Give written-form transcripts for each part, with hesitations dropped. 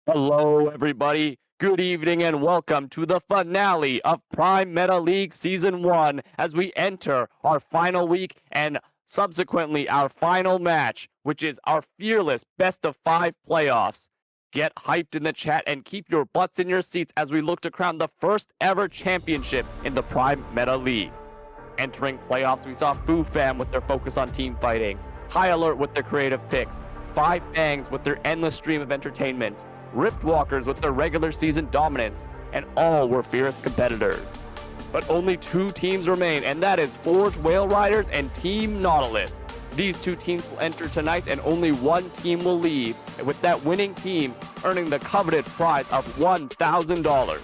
Hello, everybody. Good evening and welcome to the finale of Prime Meta League Season 1 as we enter our final week and subsequently our final match, which is our fearless best of 5 playoffs. Get hyped in the chat and keep your butts in your seats as we look to crown the first ever championship in the Prime Meta League. Entering playoffs, we saw Foo Fam with their focus on team fighting, High Alert with their creative picks, Five Bangs with their endless stream of entertainment, Riftwalkers with their regular season dominance, and all were fierce competitors. But only two teams remain, and that is Forge Whale Riders and Team Nautilus. These two teams will enter tonight, and only one team will leave, with that winning team earning the coveted prize of $1,000.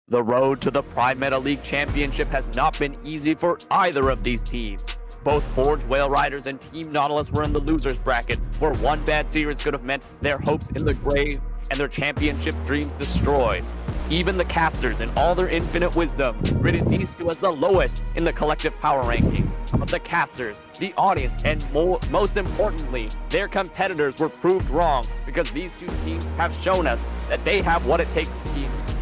The road to the Prime Meta League Championship has not been easy for either of these teams. Both Forge Whale Riders and Team Nautilus were in the losers bracket, where one bad series could have meant their hopes in the grave and their championship dreams destroyed. Even the casters, in all their infinite wisdom, rated these two as the lowest in the collective power rankings. But the casters, the audience, and most importantly, their competitors were proved wrong because these two teams have shown us that they have what it takes to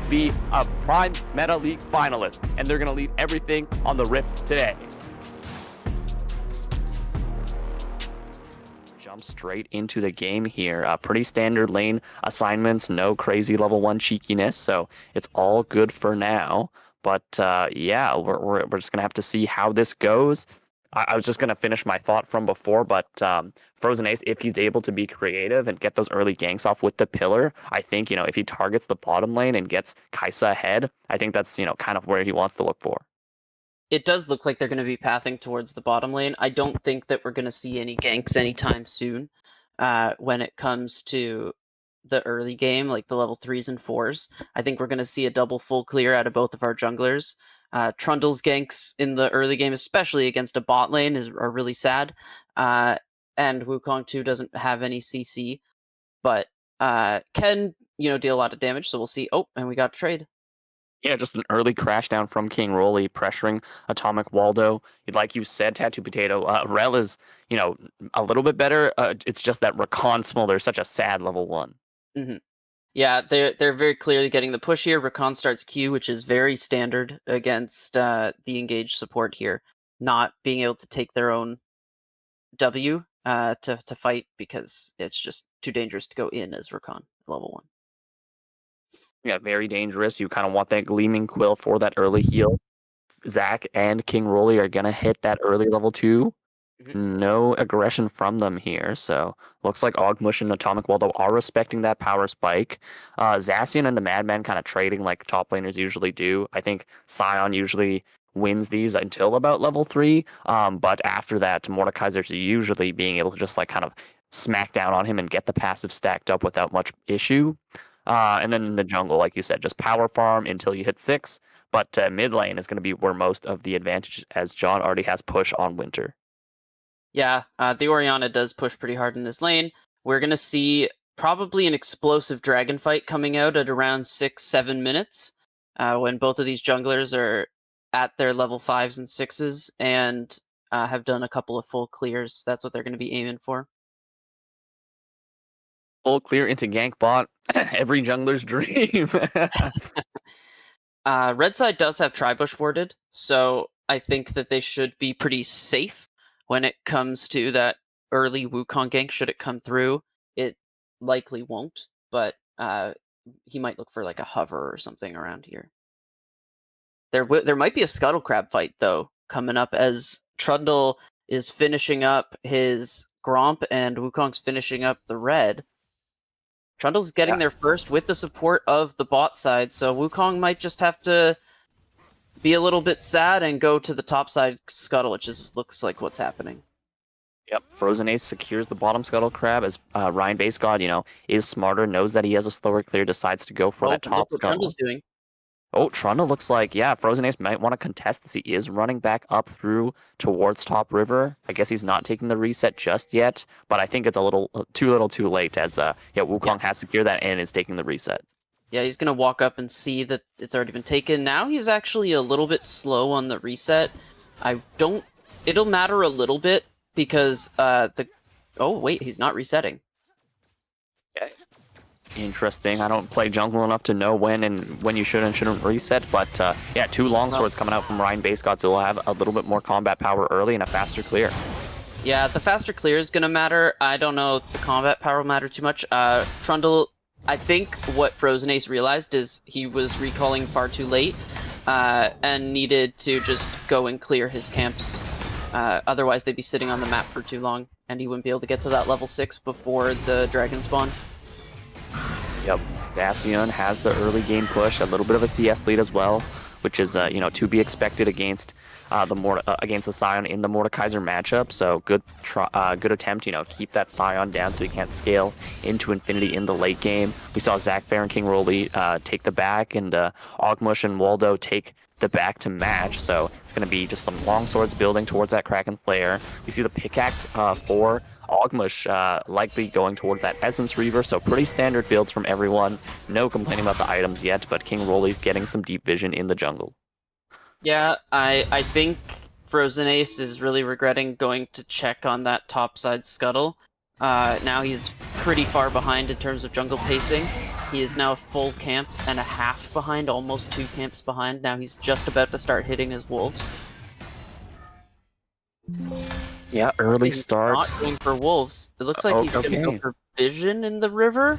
be a Prime Meta League finalist, and they're going to leave everything on the Rift today. Jump straight into the game here. Pretty standard lane assignments, no crazy level 1 cheekiness, so it's all good for now. But yeah, we're just going to have to see how this goes. I was just going to finish my thought from before, but Frozen Ace, if he's able to be creative and get those early ganks off with the pillar, I think, if he targets the bottom lane and gets Kaisa ahead, I think that's, kind of where he wants to look for. It does look like they're going to be pathing towards the bottom lane. I don't think that we're going to see any ganks anytime soon when it comes to the early game, like the level 3s and 4s. I think we're going to see a double full clear out of both of our junglers. Trundle's ganks in the early game, especially against a bot lane, are really sad. And Wukong too doesn't have any CC, but can deal a lot of damage. So we'll see. Oh, and we got a trade. Yeah, just an early crash down from King Rolly pressuring Atomic Waldo. Like you said, tattoopotato, Rel is, a little bit better. It's just that Rakan Smolder is such a sad level 1. Mm-hmm. Yeah, they're very clearly getting the push here. Rakan starts Q, which is very standard against the engaged support here. Not being able to take their own W to fight because it's just too dangerous to go in as Rakan level 1. Yeah, very dangerous. You kind of want that Gleaming Quill for that early heal. Zac and King Rolly are going to hit that early level 2. No aggression from them here, so looks like Ogmush and Atomic Waldo are respecting that power spike. Zacian and the Madman kind of trading like top laners usually do. I think Sion usually wins these until about level 3, but after that, Mordekaiser's usually being able to just like kind of smack down on him and get the passive stacked up without much issue. And then in the jungle, like you said, just power farm until you hit 6. But mid lane is going to be where most of the advantage, as John already has push on Winter. Yeah, the Orianna does push pretty hard in this lane. We're going to see probably an explosive dragon fight coming out at around 6-7 minutes when both of these junglers are at their level 5s and 6s and have done a couple of full clears. That's what they're going to be aiming for. Full clear into gank bot. Every jungler's dream. Red side does have Tribush warded, so I think that they should be pretty safe when it comes to that early Wukong gank. Should it come through, it likely won't, but he might look for like a hover or something around here. There might be a Scuttle Crab fight, though, coming up as Trundle is finishing up his Gromp and Wukong's finishing up the red. Trundle's getting there first with the support of the bot side, so Wukong might just have to be a little bit sad and go to the top side Scuttle, which looks like what's happening. Yep, Frozen Ace secures the bottom Scuttle Crab as Ryan Base God, is smarter, knows that he has a slower clear, decides to go for Oh, that but look top what Scuttle. Trundle's doing. Oh, Trundle looks like, yeah, Frozen Ace might want to contest this. He is running back up through towards top river. I guess he's not taking the reset just yet, but I think it's a little too late as Wukong has secured that and is taking the reset. Yeah, he's gonna walk up and see that it's already been taken. Now he's actually a little bit slow on the reset. It'll matter a little bit because oh wait, he's not resetting. Okay. Interesting. I don't play jungle enough to know when you should and shouldn't reset, but yeah, two longswords coming out from Ryan Base God, so we'll have a little bit more combat power early and a faster clear. Yeah, the faster clear is gonna matter. I don't know if the combat power will matter too much. Trundle, I think what Frozen Ace realized is he was recalling far too late, and needed to just go and clear his camps. Otherwise, they'd be sitting on the map for too long, and he wouldn't be able to get to that level 6 before the dragon spawn. Yep, Bastion has the early game push, a little bit of a CS lead as well, which is to be expected against against the Scion in the Mordekaiser matchup. So good attempt, keep that Scion down so he can't scale into infinity in the late game. We saw Zach Fair and King Roly take the back, and Ogmush and Waldo take the back to match. So it's going to be just some long swords building towards that Kraken Slayer. We see the pickaxe for Ogmush likely going towards that Essence Reaver, so pretty standard builds from everyone. No complaining about the items yet, but King Roly getting some deep vision in the jungle. Yeah, I think Frozen Ace is really regretting going to check on that topside scuttle. Now he's pretty far behind in terms of jungle pacing. He is now a full camp and a half behind, almost 2 camps behind. Now he's just about to start hitting his wolves. Yeah, early He's start. not going for wolves. It looks like he's going to go for vision in the river.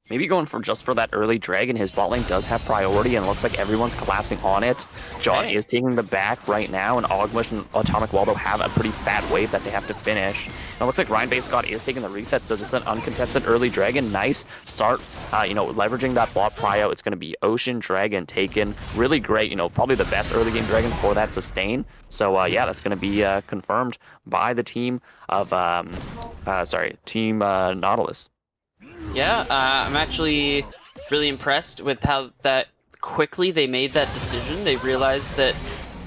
Maybe going for just for that early dragon. His bot lane does have priority, and it looks like everyone's collapsing on it. John is taking the back right now, and Ogmush and Atomic Waldo have a pretty fat wave that they have to finish. It looks like Ryan Base God is taking the reset, so this is an uncontested early dragon. Nice start, leveraging that bot prio. It's going to be Ocean Dragon taken. Really great, probably the best early game dragon for that sustain. So, yeah, that's going to be confirmed by the team of, Team Nautilus. Yeah, I'm actually really impressed with how that quickly they made that decision. They realized that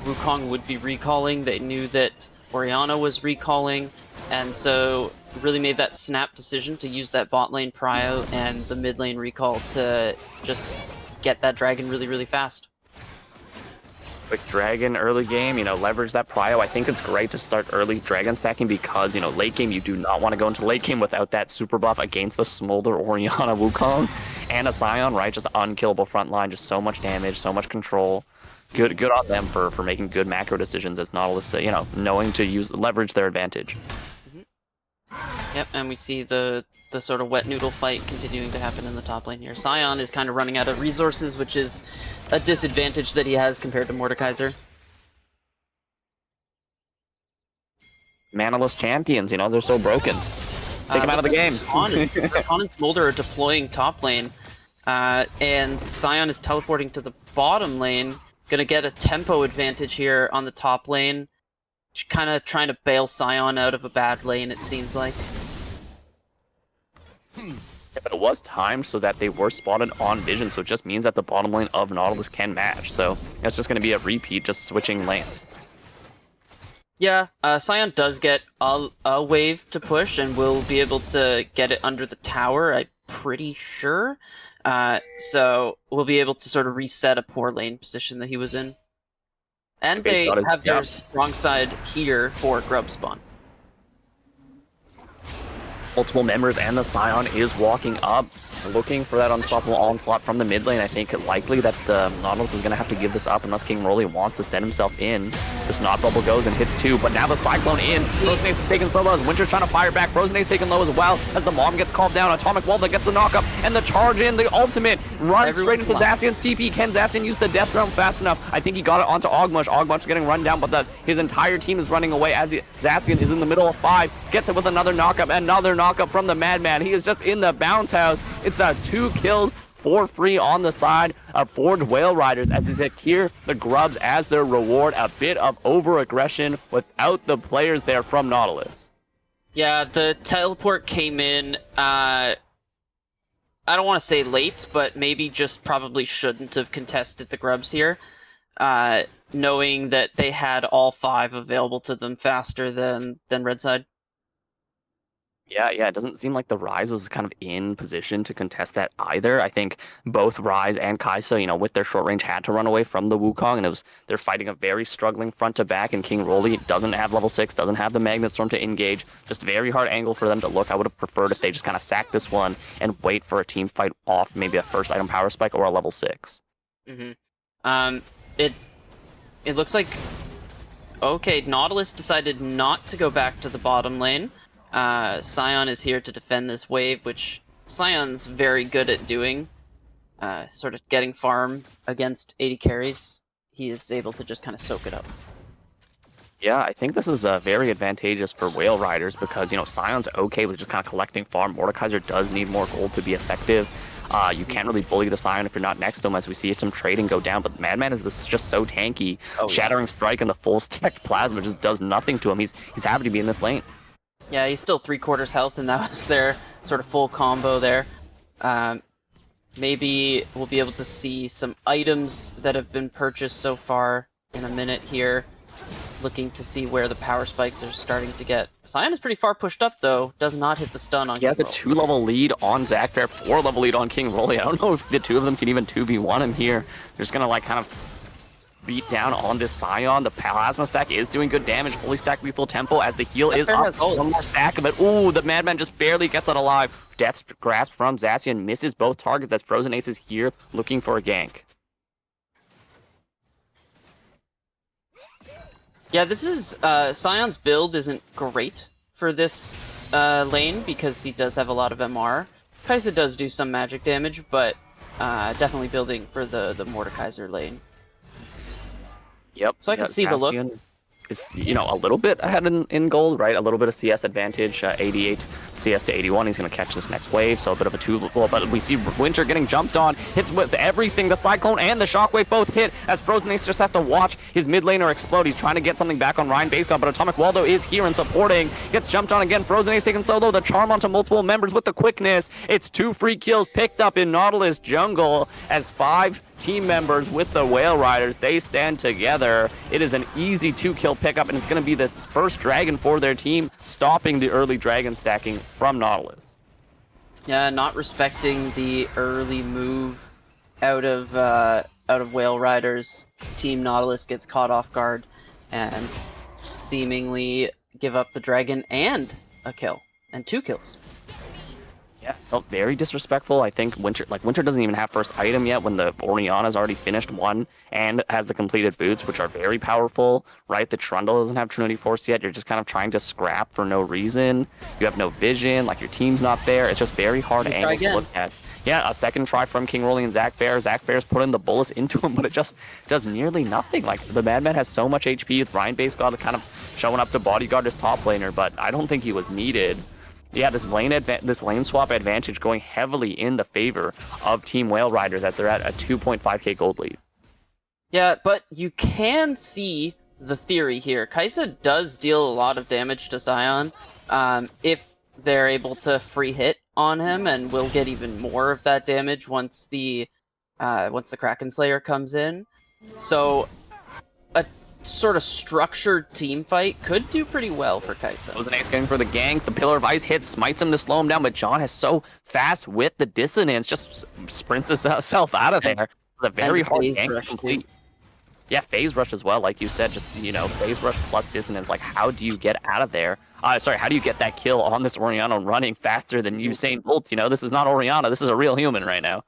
Wukong would be recalling. They knew that Orianna was recalling, and so really made that snap decision to use that bot lane prio and the mid lane recall to just get that dragon really, really fast. Quick dragon early game, leverage that prio. I think it's great to start early dragon stacking because, late game, you do not want to go into late game without that super buff against a Smolder Orianna Wukong and a Scion, right? Just unkillable front line, just so much damage, so much control. Good on them for making good macro decisions as Nautilus, knowing to leverage their advantage. Yep, and we see the sort of wet noodle fight continuing to happen in the top lane here. Scion is kind of running out of resources, which is a disadvantage that he has compared to Mordekaiser. Manaless champions, they're so broken. Take him out of the game. Khan and Smolder are deploying top lane, and Scion is teleporting to the bottom lane. Gonna get a tempo advantage here on the top lane. Kind of trying to bail Scion out of a bad lane, it seems like. Yeah, but it was timed so that they were spotted on vision, so it just means that the bottom lane of Nautilus can match. So that's just going to be a repeat, just switching lanes. Yeah, Scion does get a wave to push, and will be able to get it under the tower, I'm pretty sure. So we'll be able to sort of reset a poor lane position that he was in. And they have their strong side here for grub spawn. Multiple members, and the Scion is walking up, looking for that unstoppable onslaught from the mid lane. I think likely that the Nautilus is going to have to give this up unless King Roly wants to send himself in. The Snot Bubble goes and hits 2, but now the Cyclone in. Frozen Ace is taking solo as Winter's trying to fire back. Frozen Ace taking low as well as the Mom gets called down. Atomic Waldo gets the knockup, and the charge in, the ultimate runs straight into Zacian's TP. Can Zacian use the Death Realm fast enough? I think he got it onto Ogmush. Ogmush is getting run down, but his entire team is running away as Zacian is in the middle of 5. Gets it with another knockup from the Madman. He is just in the bounce house. It's 2 kills for free on the side of Forged Whale Riders as they secure the grubs as their reward. A bit of over-aggression without the players there from Nautilus. Yeah, the teleport came in, I don't want to say late, but maybe just probably shouldn't have contested the grubs here, knowing that they had all 5 available to them faster than red side. Yeah, it doesn't seem like the Rise was kind of in position to contest that either. I think both Rise and Kaisa, with their short range had to run away from the Wukong, and they're fighting a very struggling front to back, and King Roly doesn't have level 6, doesn't have the Magnet Storm to engage. Just a very hard angle for them to look. I would have preferred if they just kind of sacked this one and wait for a team fight off maybe a first item power spike or a level 6. It looks like, okay, Nautilus decided not to go back to the bottom lane. Sion is here to defend this wave, which Sion's very good at doing. Sort of getting farm against 80 carries. He is able to just kind of soak it up. Yeah, I think this is very advantageous for Whale Riders because, Sion's okay with just kind of collecting farm. Mordekaiser does need more gold to be effective. You can't really bully the Sion if you're not next to him, as we see some trading go down, but Madman is just so tanky. Shattering Strike and the full stacked Plasma just does nothing to him. He's happy to be in this lane. Yeah, he's still 3/4 health, and that was their sort of full combo there. Maybe we'll be able to see some items that have been purchased so far in a minute here. Looking to see where the power spikes are starting to get. Sion is pretty far pushed up, though. Does not hit the stun on King Roly. He has a 2-level lead on Zackfair, 4-level lead on King Roly. I don't know if the two of them can even 2v1 him here. They're just going to, kind of beat down on this Sion. The Plasma stack is doing good damage. Fully stacked lethal tempo as the heal is up. One more stack of it. Ooh, the Madman just barely gets it alive. Death's Grasp from Zacian misses both targets as Frozen Ace is here looking for a gank. Yeah, this is Sion's build isn't great for this lane because he does have a lot of MR. Kaisa does do some magic damage, but definitely building for the Mordekaiser lane. Yep. So I can see the look. Is, a little bit ahead in gold, right? A little bit of CS advantage, 88 CS to 81. He's going to catch this next wave, so a bit of a two-level, but we see Winter getting jumped on, hits with everything. The Cyclone and the Shockwave both hit as Frozen Ace just has to watch his mid laner explode. He's trying to get something back on Ryan Base God, but Atomic Waldo is here and supporting. Gets jumped on again. Frozen Ace taking solo. The charm onto multiple members with the quickness. It's 2 free kills picked up in Nautilus jungle as 5 team members with the Whale Riders, they stand together. It is an easy 2-kill pickup, and it's going to be this first dragon for their team, stopping the early dragon stacking from Nautilus. Yeah, not respecting the early move out of Whale Riders. Team Nautilus gets caught off guard and seemingly give up the dragon and a kill, and 2 kills. Yeah, felt very disrespectful. I think Winter doesn't even have first item yet when the Oriana's already finished one and has the completed boots, which are very powerful, right? The Trundle doesn't have Trinity Force yet. You're just kind of trying to scrap for no reason. You have no vision, your team's not there. It's just very hard angle to look at. Yeah, a second try from King Roly and Zackfair. Zackfair's putting the bullets into him, but it just does nearly nothing. The Madman has so much HP with Ryan Base God kind of showing up to bodyguard his top laner, but I don't think he was needed. Yeah, this lane swap advantage going heavily in the favor of Team Whale Riders as they're at a 2.5k gold lead. Yeah, but you can see the theory here. Kaisa does deal a lot of damage to Sion if they're able to free hit on him, and will get even more of that damage once the Kraken Slayer comes in. So a sort of structured team fight could do pretty well for Kaisa. Frozen Ace going for the gank. The Pillar of Ice hits, smites him to slow him down, but John is so fast with the dissonance, just sprints himself out of there. It's a very hard gank to complete. Yeah, phase rush as well, like you said, just, phase rush plus dissonance. How do you get out of there? How do you get that kill on this Oriana running faster than Usain Bolt? This is not Oriana, this is a real human right now.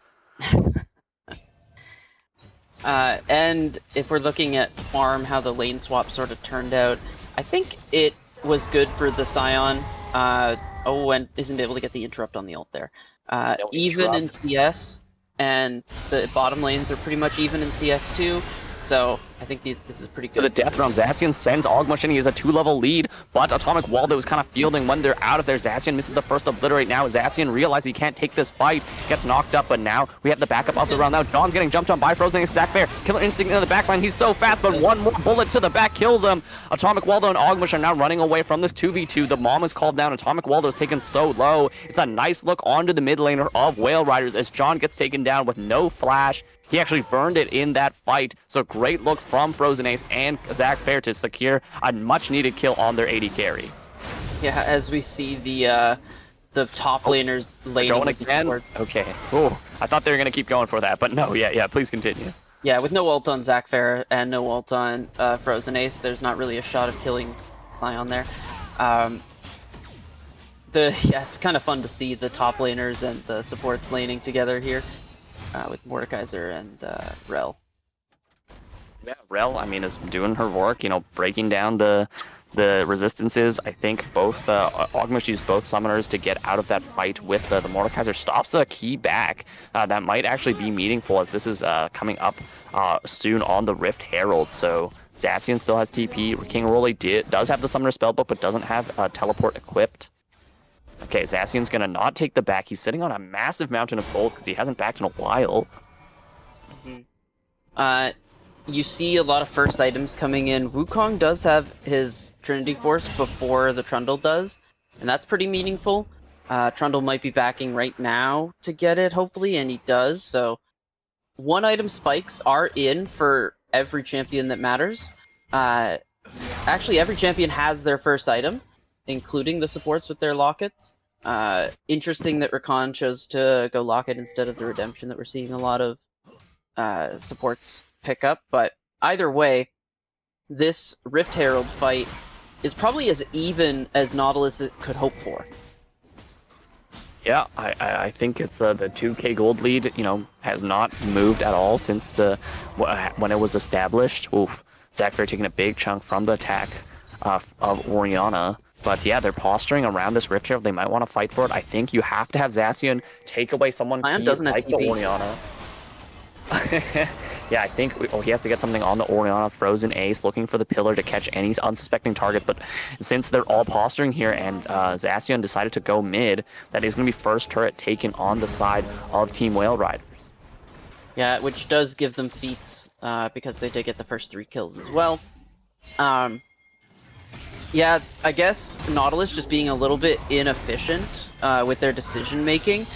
And if we're looking at farm, how the lane swap sort of turned out, I think it was good for the Sion. And isn't able to get the interrupt on the ult there. Even in CS, and the bottom lanes are pretty much even in CS too. So I think this is pretty To good. the death realm, Zacian sends Ogmush in. He has a 2-level lead, but Atomic Waldo is kind of fielding when they're out of there. Zacian misses the first obliterate now. Zacian realizes he can't take this fight, gets knocked up, but now we have the backup of the round. Now John's getting jumped on by Frozen and Zach Bear. Killer Instinct into the backline. He's so fast, but one more bullet to the back kills him. Atomic Waldo and Ogmush are now running away from this 2v2. The mom is called down. Atomic Waldo is taken so low. It's a nice look onto the mid laner of Whale Riders as John gets taken down with no flash. He actually burned it in that fight, so great look from Frozen Ace and Zach Fair to secure a much-needed kill on their AD carry. Yeah, as we see the top laners laning Going again? Okay. Ooh, I thought they were going to keep going for that, but no, yeah, please continue. Yeah, with no ult on Zach Fair and no ult on Frozen Ace, there's not really a shot of killing Sion there. It's kind of fun to see the top laners and the supports laning together here. With Mordekaiser and Rel. Yeah, Rel, I mean, is doing her work, breaking down the resistances. I think both Ogmush used both summoners to get out of that fight with the Mordekaiser. Stops a key back. That might actually be meaningful as this is coming up soon on the Rift Herald. So Zacian still has TP. King Rolly does have the summoner spellbook, but doesn't have teleport equipped. Okay, Zacian's gonna not take the back. He's sitting on a massive mountain of gold because he hasn't backed in a while. You see a lot of first items coming in. Wukong does have his Trinity Force before the Trundle does, and that's pretty meaningful. Trundle might be backing right now to get it, hopefully, and he does. So, one item spikes are in for every champion that matters. Actually, every champion has their first item, including the supports with their lockets. Interesting that Rakan chose to go locket instead of the redemption that we're seeing a lot of supports pick up. But either way, this Rift Herald fight is probably as even as Nautilus could hope for. Yeah, I think it's the 2k gold lead, has not moved at all since when it was established. Oof, Zach Fair taking a big chunk from the attack of Orianna. But yeah, they're posturing around this Rift Herald. They might want to fight for it. I think you have to have Zacian take away someone key like the Orianna. Yeah, I think he has to get something on the Orianna. Frozen Ace looking for the pillar to catch any unsuspecting targets. But since they're all posturing here and Zacian decided to go mid, that is going to be first turret taken on the side of Team Whale Riders. Yeah, which does give them feats because they did get the first 3 kills as well. Yeah, I guess Nautilus just being a little bit inefficient with their decision making,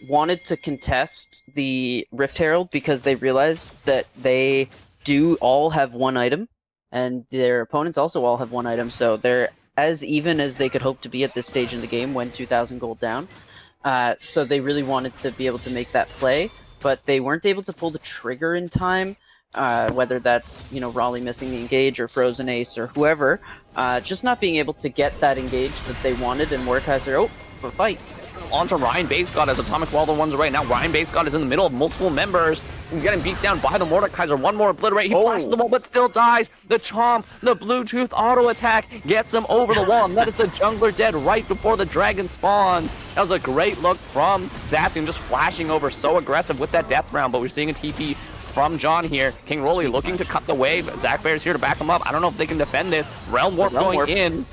wanted to contest the Rift Herald because they realized that they do all have one item, and their opponents also all have one item, so they're as even as they could hope to be at this stage in the game when 2,000 gold down. So they really wanted to be able to make that play, but they weren't able to pull the trigger in time. Whether that's, Raleigh missing the engage or Frozen Ace or whoever, just not being able to get that engage that they wanted, and Mordekaiser, a fight. Onto Ryan Basegod as Atomic Waldo runs away. Now Ryan Basegod is in the middle of multiple members. He's getting beat down by the Mordekaiser. One more obliterate. He flashes the wall but still dies. The Chomp, the Bluetooth auto attack gets him over the wall. And that is the jungler dead right before the dragon spawns. That was a great look from Zacian, just flashing over so aggressive with that death round. But we're seeing a TP from John here. King Rolly looking to cut the wave. Zach Bear is here to back him up. I don't know if they can defend this. Realm Warp going in.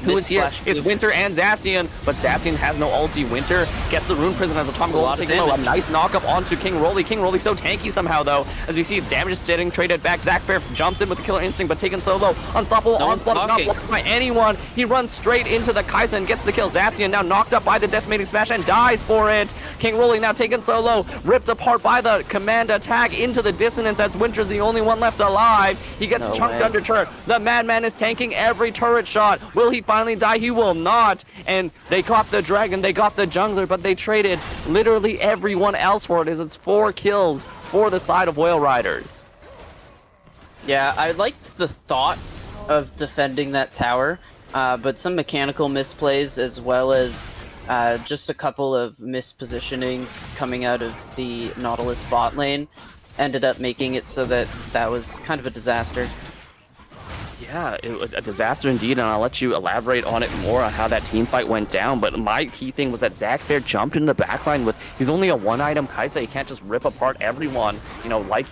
Who is here? It's Winter and Zacian, but Zacian has no ulti. Winter gets the Rune Prison as Atomic Waldo taking a nice knockup onto King Rolly. King Rolly so tanky somehow, though. As we see, damage is getting traded back. Zach Fair jumps in with the Killer Instinct, but taken so low. Unstoppable onslaught is not blocked by anyone. He runs straight into the Kaisa and gets the kill. Zacian now knocked up by the Decimating Smash and dies for it. King Rolly now taken so low, ripped apart by the command attack into the Dissonance as Winter's the only one left alive. He gets chunked under turret. The Madman is tanking every turret shot. Will he finally die? He will not. And they got the dragon, they got the jungler, but they traded literally everyone else for it, as it's 4 kills for the side of Whale Riders. Yeah, I liked the thought of defending that tower, but some mechanical misplays as well as just a couple of mispositionings coming out of the Nautilus bot lane ended up making it so that was kind of a disaster. Yeah, it was a disaster indeed, and I'll let you elaborate on it more on how that team fight went down. But my key thing was that Zach Fair jumped into the backline with, he's only a one-item Kaisa. He can't just rip apart everyone, like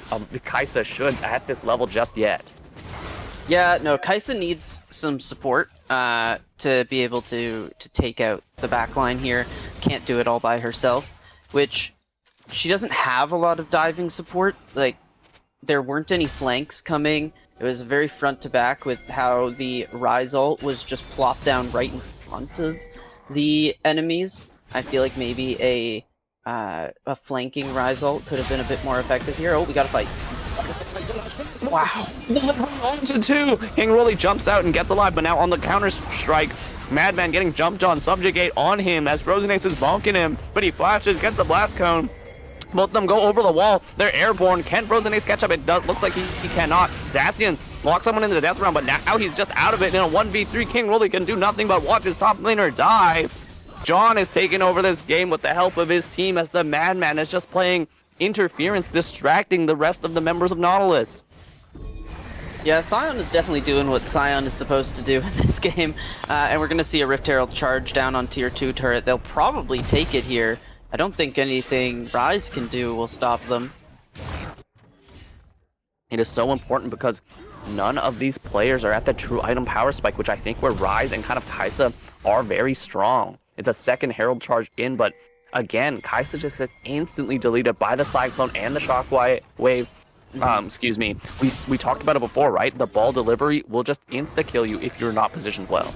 Kaisa should at this level just yet. Yeah, no, Kaisa needs some support to be able to take out the backline here. Can't do it all by herself, which she doesn't have a lot of diving support. Like, there weren't any flanks coming. It was very front to back with how the Rise ult was just plopped down right in front of the enemies. I feel like maybe a flanking Rise ult could have been a bit more effective here. Oh, we got to fight. Wow. Onto two. King really jumps out and gets alive, but now on the counter strike, Madman getting jumped on, Subjugate on him as Frozen Ace is bonking him, but he flashes, gets the blast cone. Both of them go over the wall. They're airborne. Can Frozen Ace catch up? It looks like he cannot. Zastian locks someone into the death round, but now he's just out of it in a 1v3. King really can do nothing but watch his top laner die. John is taking over this game with the help of his team as the Madman is just playing interference, distracting the rest of the members of Nautilus. Yeah, Sion is definitely doing what Sion is supposed to do in this game, and we're going to see a Rift Herald charge down on tier 2 turret. They'll probably take it here. I don't think anything Rise can do will stop them. It is so important because none of these players are at the true item power spike, which I think where Rise and kind of Kaisa are very strong. It's a second Herald charge in, but again, Kaisa just gets instantly deleted by the Cyclone and the Shockwave. Excuse me. We talked about it before, right? The ball delivery will just insta-kill you if you're not positioned well.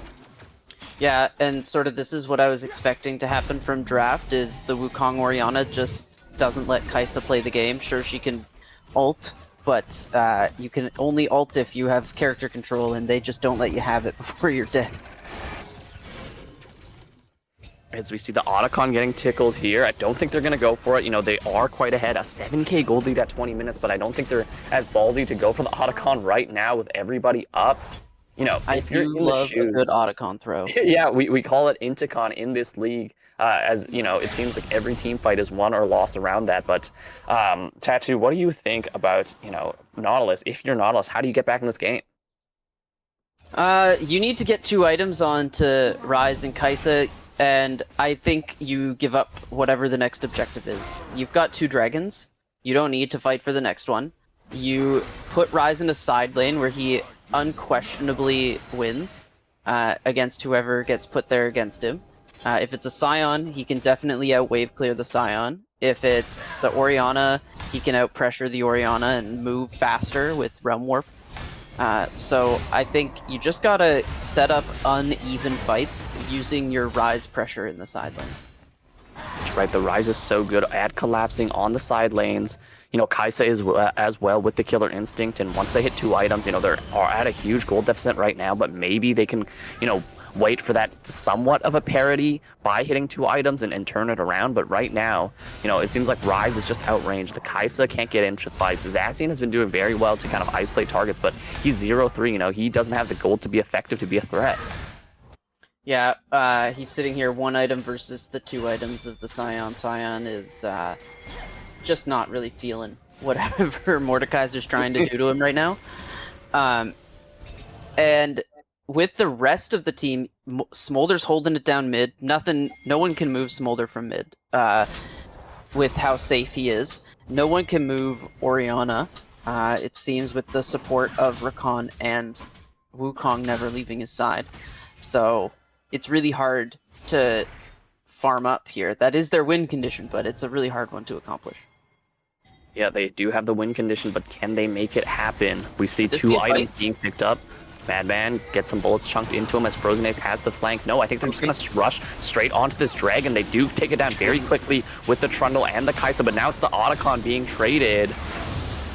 Yeah, and sort of this is what I was expecting to happen from draft, is the Wukong Orianna just doesn't let Kaisa play the game. Sure, she can ult, but you can only ult if you have character control, and they just don't let you have it before you're dead. As we see the Otacon getting tickled here, I don't think they're going to go for it. They are quite ahead, a 7k gold lead at 20 minutes, but I don't think they're as ballsy to go for the Otacon right now with everybody up. I if you're do in love the shoes, a good Otacon throw. Yeah, we call it Intacon in this league, as it seems like every team fight is won or lost around that. But Tattoo, what do you think about Nautilus? If you're Nautilus, how do you get back in this game? You need to get 2 items onto Rise and Kaisa, and I think you give up whatever the next objective is. You've got 2 dragons. You don't need to fight for the next one. You put Rise in a side lane where he unquestionably wins against whoever gets put there against him. If it's a Scion, he can definitely out-wave clear the Scion. If it's the Orianna, he can out-pressure the Orianna and move faster with Realm Warp. So I think you just gotta set up uneven fights using your Rise pressure in the side lane. Right, the Rise is so good at collapsing on the side lanes. Kaisa is as well with the Killer Instinct, and once they hit 2 items, they're at a huge gold deficit right now, but maybe they can, wait for that somewhat of a parity by hitting 2 items and turn it around. But right now, it seems like Rise is just outranged. The Kaisa can't get into fights. Zacian has been doing very well to kind of isolate targets, but he's 0-3, he doesn't have the gold to be effective, to be a threat. Yeah, he's sitting here 1 item versus the 2 items of the Scion. Scion is just not really feeling whatever Mordekaiser's trying to do to him right now. And with the rest of the team, Smolder's holding it down mid. No one can move Smolder from mid with how safe he is. No one can move Orianna, it seems, with the support of Rakan and Wukong never leaving his side. So it's really hard to farm up here. That is their win condition, but it's a really hard one to accomplish. Yeah, they do have the win condition, but can they make it happen? We see 2 items being picked up. Madman gets some bullets chunked into him as Frozen Ace has the flank. No, I think they're just going to rush straight onto this dragon. They do take it down very quickly with the Trundle and the Kaisa, but now it's the Otacon being traded.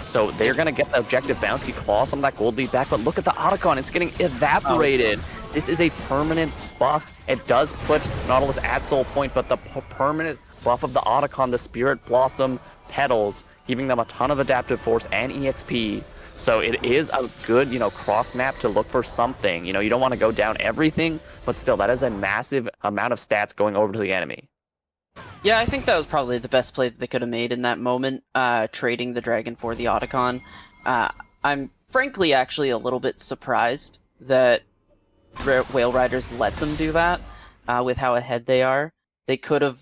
So they're going to get the objective bouncy, claw some of that gold lead back, but look at the Otacon. It's getting evaporated. This is a permanent buff. It does put Nautilus at soul point, but the permanent buff of the Otacon, the Spirit Blossom petals, giving them a ton of adaptive force and EXP. So it is a good, cross map to look for something. You don't want to go down everything, but still, that is a massive amount of stats going over to the enemy. Yeah, I think that was probably the best play that they could have made in that moment, trading the dragon for the Otacon. I'm frankly actually a little bit surprised that Whale Riders let them do that with how ahead they are. They could have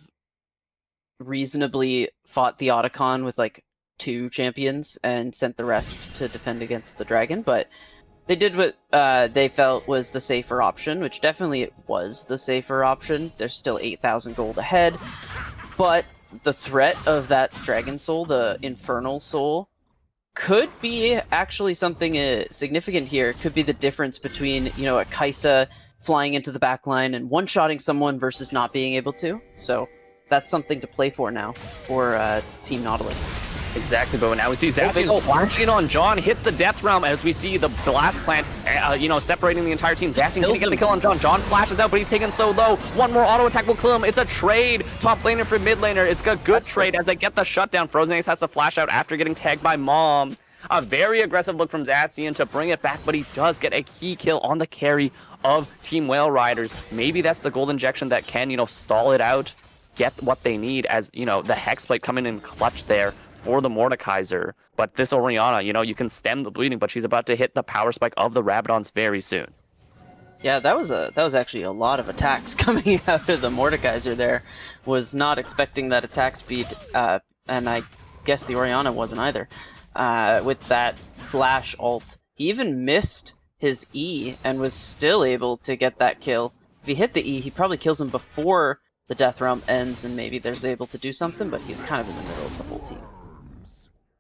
reasonably fought the Otacon with like 2 champions and sent the rest to defend against the dragon, but they did what they felt was the safer option, which definitely it was the safer option. There's still 8,000 gold ahead, but the threat of that Dragon Soul, the Infernal Soul, could be actually something significant here. It could be the difference between, you know, a Kaisa flying into the back line and one-shotting someone versus not being able to. So that's something to play for now for Team Nautilus. Exactly, but now we see Zacian flashing on John, hits the Death Realm as we see the Blast Plant, you know, separating the entire team. Zacian can get the kill on John. John flashes out, but he's taken so low. One more auto attack will kill him. It's a trade. Top laner for mid laner. It's a good trade as they get the shutdown. Frozen Ace has to flash out after getting tagged by Mom. A very aggressive look from Zacian to bring it back, but he does get a key kill on the carry of Team Whale Riders. Maybe that's the gold injection that can, you know, stall it out, get what they need as, you know, the Hexblade coming in clutch there for the Mordekaiser. But this Orianna, you know, you can stem the bleeding, but she's about to hit the power spike of the Rabadons very soon. Yeah, that was actually a lot of attacks coming out of the Mordekaiser there. Was not expecting that attack speed, and I guess the Orianna wasn't either. With that flash ult, he even missed his E and was still able to get that kill. If he hit the E, he probably kills him before the Death Realm ends, and maybe there's able to do something, but he was kind of in the middle of the whole team.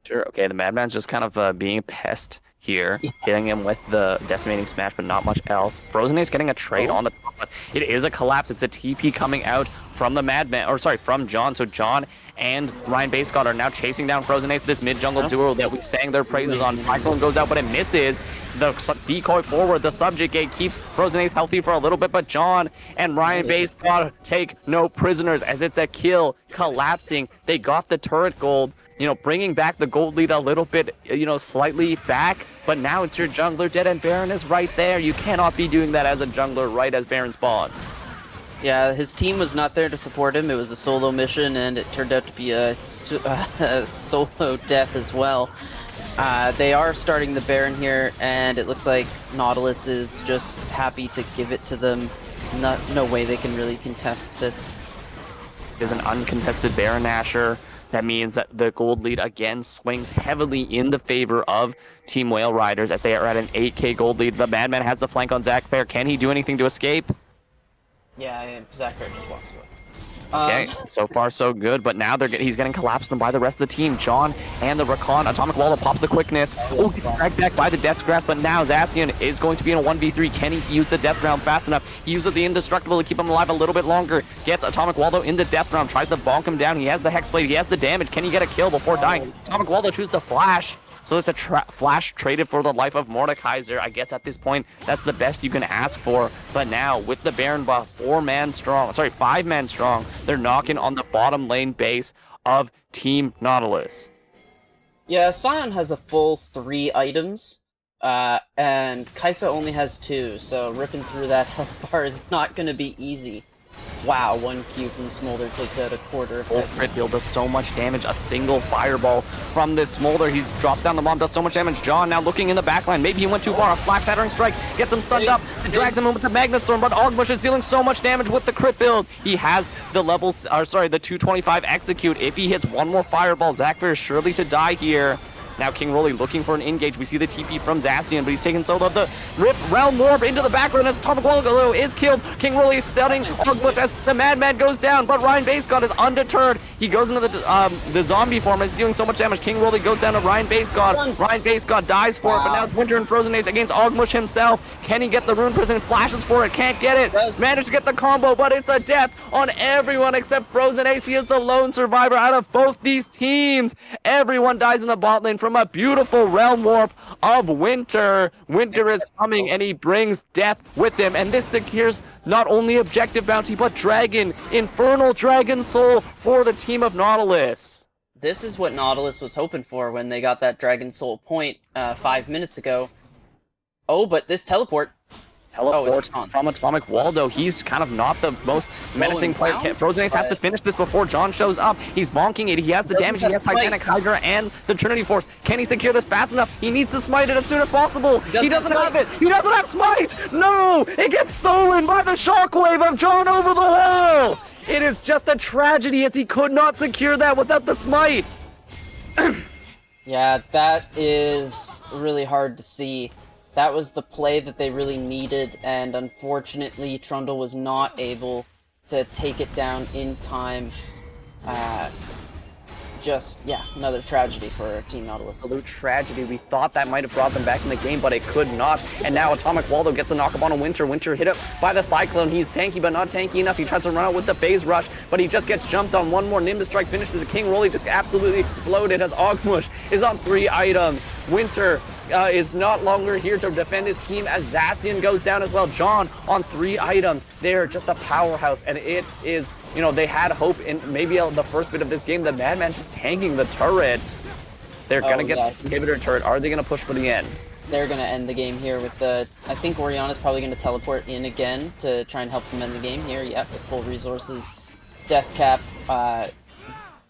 Sure, okay, the Madman's just kind of being a pest here, hitting him with the Decimating Smash, but not much else. Frozen Ace getting a trade on the top, but it is a collapse. It's a TP coming out from the Madman, or sorry, from John. So John and Ryan Basecott are now chasing down Frozen Ace, this mid-jungle duo that we sang their praises on. Cyclone goes out, but it misses. The decoy forward, the subject gate keeps Frozen Ace healthy for a little bit, but John and Ryan Basecott take no prisoners as it's a kill, collapsing. They got the turret gold, you know, bringing back the gold lead a little bit, you know, slightly back, but now it's your jungler dead and Baron is right there. You cannot be doing that as a jungler right as Baron spawns. Yeah, his team was not there to support him. It was a solo mission, and it turned out to be a solo death as well. They are starting the Baron here, and it looks like Nautilus is just happy to give it to them. No way they can really contest this. There's an uncontested Baron Asher. That means that the gold lead again swings heavily in the favor of Team Whale Riders as they are at an 8k gold lead. The Madman has the flank on Zac Fair. Can he do anything to escape? Yeah, Zac Fair just walks away. Okay, so far so good, but now he's getting collapsed by the rest of the team. John and the Rakan, Atomic Wall pops the quickness. Oh, gets dragged back by the Death's Grasp, but now Zacian is going to be in a 1v3. Can he use the Death Round fast enough? He uses the Indestructible to keep him alive a little bit longer. Gets Atomic Waldo into Death Round, tries to bonk him down. He has the Hexblade, he has the damage. Can he get a kill before dying? Atomic Waldo chooses to flash. So it's a flash traded for the life of Mordekaiser. I guess at this point, that's the best you can ask for. But now, with the Baron buff, 5-man strong, they're knocking on the bottom lane base of Team Nautilus. Yeah, Sion has a full 3 items, and Kaisa only has 2, so ripping through that health bar is not going to be easy. Wow, 1 Q from Smolder takes out a quarter of Kaisa. Crit Heal does so much damage. A single fireball from this Smolder. He drops down the bomb, does so much damage. John now looking in the backline. Maybe he went too far. A flash shattering strike gets him stunned up. It drags him in with the Magnet Storm, but Ogbush is dealing so much damage with the crit build. He has the the 225 execute. If he hits one more fireball, Zac Fair is surely to die here. Now King Rolly looking for an engage. We see the TP from Zacian, but he's taking solo of the Rift Realm Orb into the background as Atomic Waldo is killed. King Rolly is stunning Ogbush as the Madman goes down, but Ryan Basecott is undeterred. He goes into the zombie form and is doing so much damage. King Rolly goes down to Ryan Basecott. Ryan Basecott dies for it, but now it's Winter and Frozen Ace against Ogbush himself. Can he get the Rune Prison? Flashes for it, can't get it. Managed to get the combo, but it's a death on everyone except Frozen Ace. He is the lone survivor out of both these teams. Everyone dies in the bot lane from a beautiful Realm Warp of Winter. Winter is coming and he brings death with him, and this secures not only objective bounty but dragon, Infernal Dragon Soul for the team of Nautilus. This is what Nautilus was hoping for when they got that Dragon Soul point 5 minutes ago. Oh, but this teleport. teleport gone. from Atomic Waldo. He's kind of not the most menacing player. down, Frozen Ace has to but- finish this before John shows up. He's bonking it. He has the Doesn't damage. He has have smite. Titanic Hydra and the Trinity Force. Can he secure this fast enough? He needs to smite it as soon as possible. He doesn't have it. He doesn't have smite. No, it gets stolen by the shockwave of John over the wall. It is just a tragedy as he could not secure that without the smite. Yeah, that is really hard to see. That was the play that they really needed, and unfortunately, Trundle was not able to take it down in time. Another tragedy for Team Nautilus. Absolute tragedy. We thought that might have brought them back in the game, but it could not. And now Atomic Waldo gets a knock-up on a Winter. Winter hit up by the Cyclone. He's tanky, but not tanky enough. He tries to run out with the Phase Rush, but he just gets jumped on. One more Nimbus Strike finishes a King Roll. He just absolutely exploded as Ogmush is on 3 items. Winter is not longer here to defend his team as Zacian goes down as well. John on 3 items. They're just a powerhouse, and it is, they had hope in maybe the first bit of this game. The Madman's just tanking the turret. They're gonna get the inhibitor turret. Are they gonna push for the end? They're gonna end the game here with the... I think Oriana's probably gonna teleport in again to try and help them end the game here. Yep, with full resources. Death Cap,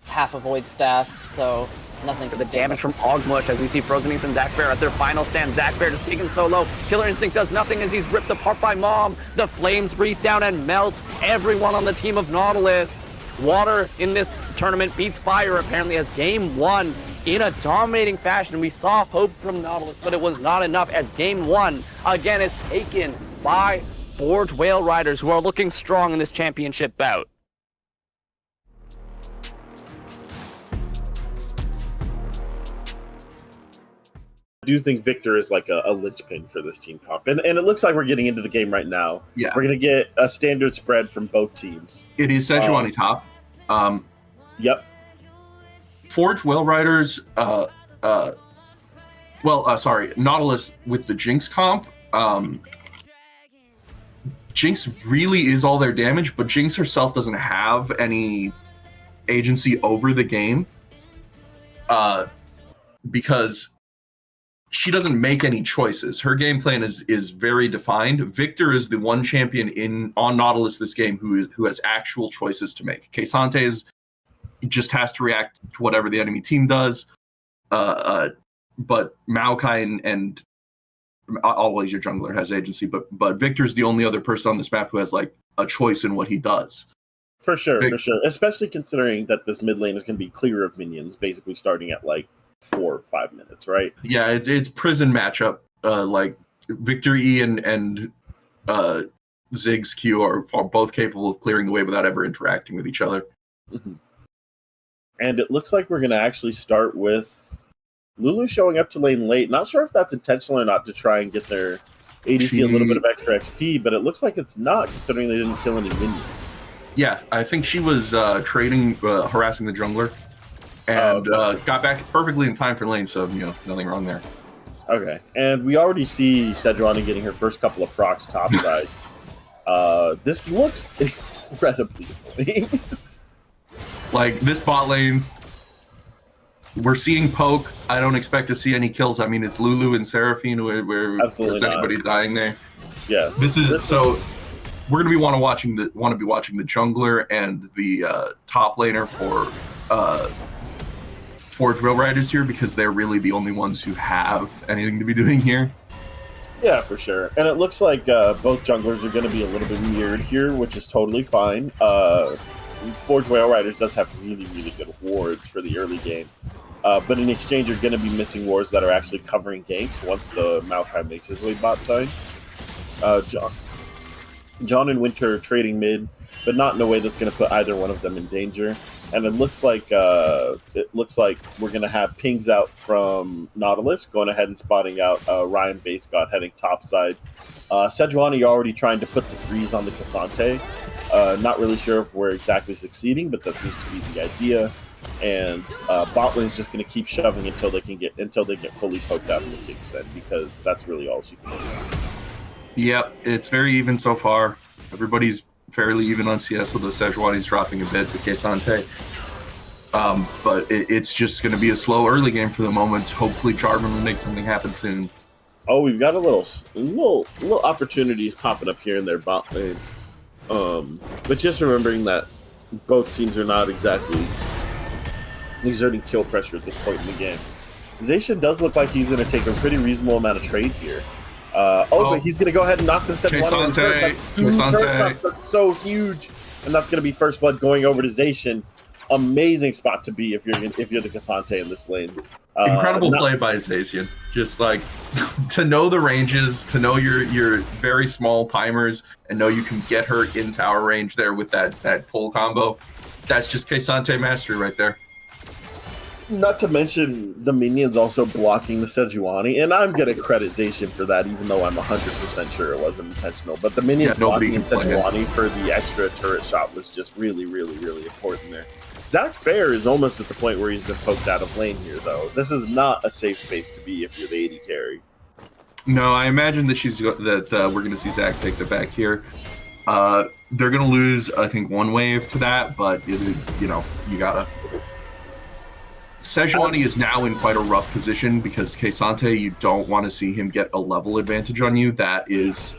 half a Void Staff, so... nothing for the damage from Ogmush as we see Frozen Ace and Zac Bear at their final stand. Zac Bear just taken solo. Killer Instinct does nothing as he's ripped apart by Mom. The flames breathe down and melt everyone on the team of Nautilus. Water in this tournament beats fire apparently as game 1 in a dominating fashion. We saw hope from Nautilus, but it was not enough as game 1 again is taken by Forge Whale Riders, who are looking strong in this championship bout. I do think Victor is like a linchpin for this team comp. And it looks like we're getting into the game right now. Yeah. We're going to get a standard spread from both teams. It is Sejuani top. Yep. Forge Whale Riders, Nautilus with the Jinx comp. Jinx really is all their damage, but Jinx herself doesn't have any agency over the game. Because she doesn't make any choices. Her game plan is very defined. Victor is the one champion on Nautilus this game who has actual choices to make. Kaysante's just has to react to whatever the enemy team does. But Maokai and always your jungler has agency, but Victor's the only other person on this map who has like a choice in what he does. For sure. Especially considering that this mid lane is going to be clear of minions, basically starting at like 4 or 5 minutes, right? Yeah, it's prison matchup. Like Victor E and Ziggs Q are both capable of clearing the way without ever interacting with each other. Mm-hmm. And it looks like we're going to actually start with Lulu showing up to lane late. Not sure if that's intentional or not to try and get their ADC a little bit of extra XP, but it looks like it's not, considering they didn't kill any minions. Yeah, I think she was trading, harassing the jungler, and got back perfectly in time for lane, so nothing wrong there. Okay, and we already see Sejuani getting her first couple of procs topside. This looks incredibly annoying. Like, this bot lane, we're seeing poke. I don't expect to see any kills. I mean, it's Lulu and Seraphine where Absolutely there's anybody dying there. Yeah. We're gonna be want to be watching the jungler and the top laner for Forge Whale Riders here, because they're really the only ones who have anything to be doing here. Yeah, for sure. And it looks like both junglers are going to be a little bit weird here, which is totally fine. Forge Whale Riders does have really, really good wards for the early game. But in exchange, you're going to be missing wards that are actually covering ganks once the Maokai makes his way bot side. John and Winter are trading mid, but not in a way that's going to put either one of them in danger. And it looks like we're going to have pings out from Nautilus, going ahead and spotting out Ryan Base God heading topside. Sejuani already trying to put the freeze on the K'Sante. Not really sure if we're exactly succeeding, but that seems to be the idea. And bot lane is just going to keep shoving until they get fully poked out of the Jinx end, because that's really all she can do. Yep, it's very even so far. Everybody's fairly even on CS, although Sejuani's dropping a bit to Kaysanté. But it's just going to be a slow early game for the moment. Hopefully Jarvan will make something happen soon. Oh, we've got a little opportunities popping up here in their bot lane. But just remembering that both teams are not exactly exerting kill pressure at this point in the game. Zacian does look like he's going to take a pretty reasonable amount of trade here. But he's going to go ahead and knock the second one on the turret. That's 2 turret shots. That's so huge. And that's going to be first blood going over to Zacian. Amazing spot to be if you're the K'Sante in this lane. Incredible play by Zacian. Just like to know the ranges, to know your very small timers, and know you can get her in tower range there with that pull combo. That's just K'Sante mastery right there. Not to mention the minions also blocking the Sejuani, and I'm going to credit Zacian for that, even though I'm 100% sure it wasn't intentional. But the minions blocking Sejuani for the extra turret shot was just really, really, really important there. Zach Fair is almost at the point where he's been poked out of lane here, though. This is not a safe space to be if you're the AD carry. No, I imagine that we're going to see Zach take the back here. They're going to lose, I think, one wave to that, but you gotta. Sejuani is now in quite a rough position because K'Sante, you don't want to see him get a level advantage on you. That is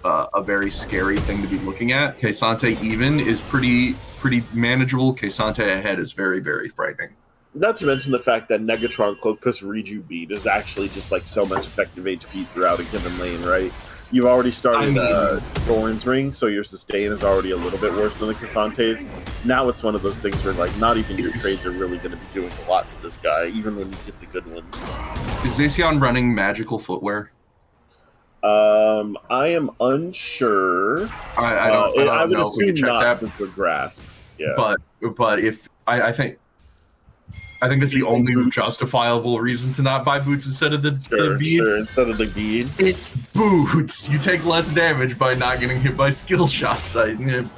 a very scary thing to be looking at. K'Sante even is pretty manageable. K'Sante ahead is very, very frightening. Not to mention the fact that Negatron Cloak plus Reju beat is actually just like so much effective HP throughout a given lane, right? You've already started Thorn's Ring, so your sustain is already a little bit worse than the K'Sante's. Now it's one of those things where like not even your trades are really going to be doing a lot to this guy, even when you get the good ones. Is Zacian running magical footwear? I am unsure. I would assume not with the grasp. Yeah, but if I think that's the only justifiable reason to not buy boots instead of the bead. Sure, instead of the bead. It's boots. You take less damage by not getting hit by skill shots. I mean,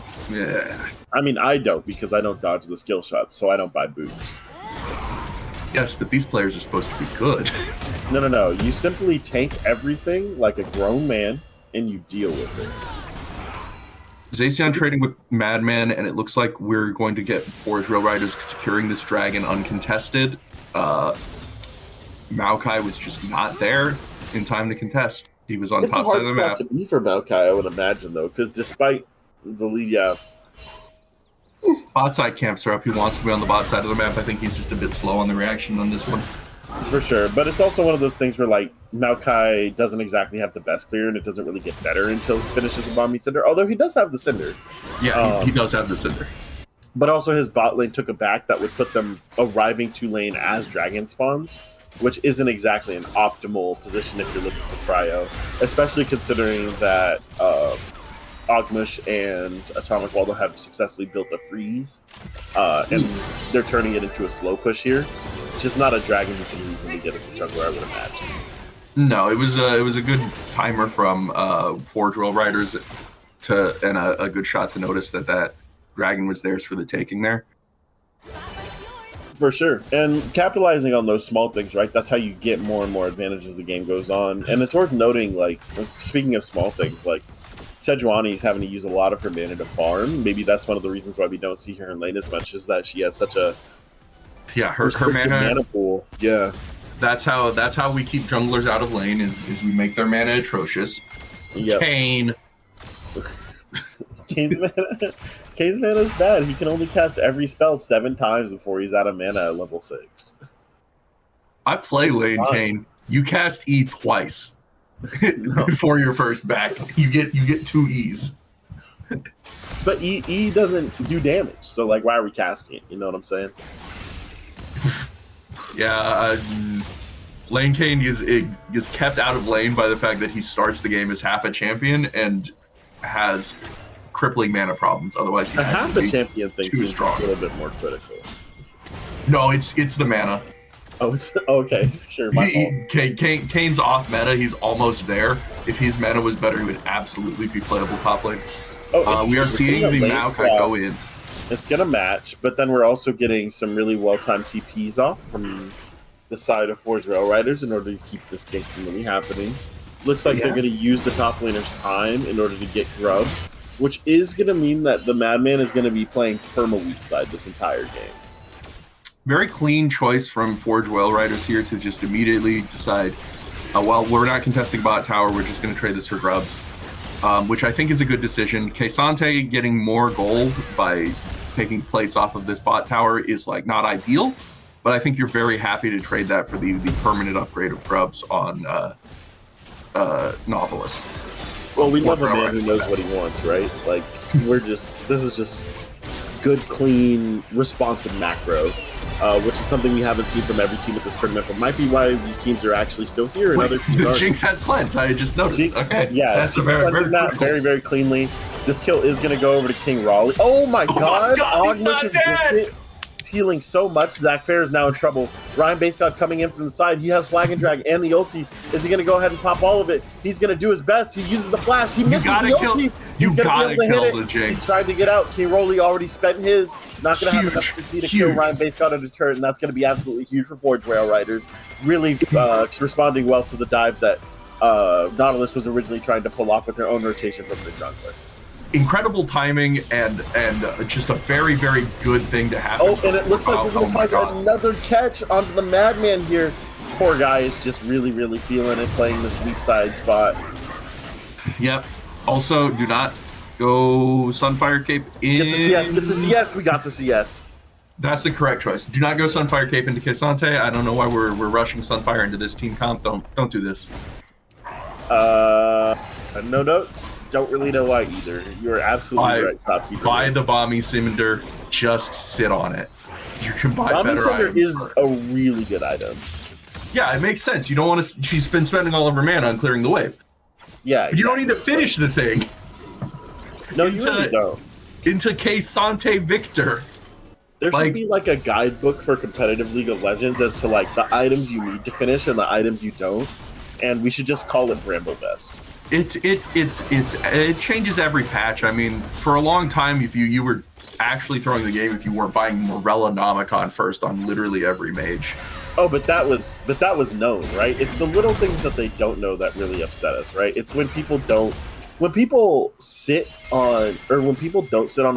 I don't because I don't dodge the skill shots, so I don't buy boots. Yes, but these players are supposed to be good. No. You simply tank everything like a grown man, and you deal with it. Zacian trading with Madman, and it looks like we're going to get Forge Rail Riders securing this dragon uncontested. Maokai was just not there in time to contest. He was on top side of the map. It's a hard spot to be for Maokai, I would imagine, though, because despite the lead, bot side camps are up. He wants to be on the bot side of the map. I think he's just a bit slow on the reaction on this one. For sure, but it's also one of those things where like Maokai doesn't exactly have the best clear, and it doesn't really get better until he finishes a Bombi Cinder, although he does have the Cinder. Yeah, he does have the Cinder. But also his bot lane took a back that would put them arriving to lane as dragon spawns, which isn't exactly an optimal position if you're looking for cryo, especially considering that Ogmush and Atomic Waldo have successfully built a freeze, and they're turning it into a slow push here. Just not a dragon you can easily get as a juggler, I would imagine. No, it was a good timer from Forge Rail Riders and a good shot to notice that dragon was theirs for the taking there. For sure. And capitalizing on those small things, right? That's how you get more and more advantage as the game goes on. And it's worth noting, like, speaking of small things, like, Sejuani is having to use a lot of her mana to farm. Maybe that's one of the reasons why we don't see her in lane as much, is that she has such a her mana pool. Yeah. That's how we keep junglers out of lane is we make their mana atrocious. Yep. Kane's mana is bad. He can only cast every spell 7 times before he's out of mana at level 6. I play lane Kane. You cast E twice before your first back. You get 2 E's. But E doesn't do damage, so like why are we casting it? You know what I'm saying? Yeah, Lane Kane is kept out of lane by the fact that he starts the game as half a champion and has crippling mana problems. Otherwise, he half a champion thing seems strong. A little bit more critical. No, it's the mana. Oh, it's okay. Sure, my fault. Kane's off meta. He's almost there. If his meta was better, he would absolutely be playable top lane. We are seeing the Maokai go in. It's going to match, but then we're also getting some really well-timed TPs off from the side of Forge Rail Riders in order to keep this gank from really happening. Looks like they're going to use the top laner's time in order to get grubs, which is going to mean that the Madman is going to be playing perma-weak side this entire game. Very clean choice from Forge Rail Riders here to just immediately decide, well, we're not contesting bot tower. We're just going to trade this for grubs, which I think is a good decision. Kaysante getting more gold by taking plates off of this bot tower is like not ideal, but I think you're very happy to trade that for the permanent upgrade of grubs on Nautilus. Well, we love a man who knows what he wants, right? Like, this is just good, clean, responsive macro, which is something we haven't seen from every team at this tournament, but might be why these teams are actually still here and other teams aren't. Jinx has cleanse, I just noticed. Jinx, okay, yeah, that's a very, very cleanly. This kill is going to go over to King Raleigh. Oh my god! He's not dead! He's healing so much. Zach Fair is now in trouble. Ryan Basegod coming in from the side. He has Flag and Drag and the ulti. Is he going to go ahead and pop all of it? He's going to do his best. He uses the flash. He misses the ulti. He's going to be able to hit it. He's trying to get out. King Raleigh already spent his. Not going to have enough CC to kill Ryan Basegod at a turret, and that's going to be absolutely huge for Forge Rail Riders. Really responding well to the dive that Nautilus was originally trying to pull off with their own rotation from the jungler. Incredible timing and just a very, very good thing to happen. Oh, and it looks like we're going to find another catch onto the Madman here. Poor guy is just really, really feeling it, playing this weak side spot. Yep. Also, do not go Sunfire Cape in. Get the CS, get the CS. We got the CS. That's the correct choice. Do not go Sunfire Cape into Kaysante. I don't know why we're rushing Sunfire into this team comp. Don't do this. No notes. Don't really know why either. You're absolutely right, top keeper. Buy the Bomby Cinder. Just sit on it. You can buy Bomby better Cinder items. is a really good item. Yeah, it makes sense. You don't want to. She's been spending all of her mana on clearing the wave. Yeah, exactly. You don't need to finish the thing. No, you really don't. Into Kaysante Victor. There should be like a guidebook for competitive League of Legends as to like the items you need to finish and the items you don't, and we should just call it Bramble Best. It changes every patch. I mean, for a long time, if you were actually throwing the game, if you weren't buying Morella Nomicon first on literally every mage. Oh, but that was known, right? It's the little things that they don't know that really upset us, right? It's when people don't sit on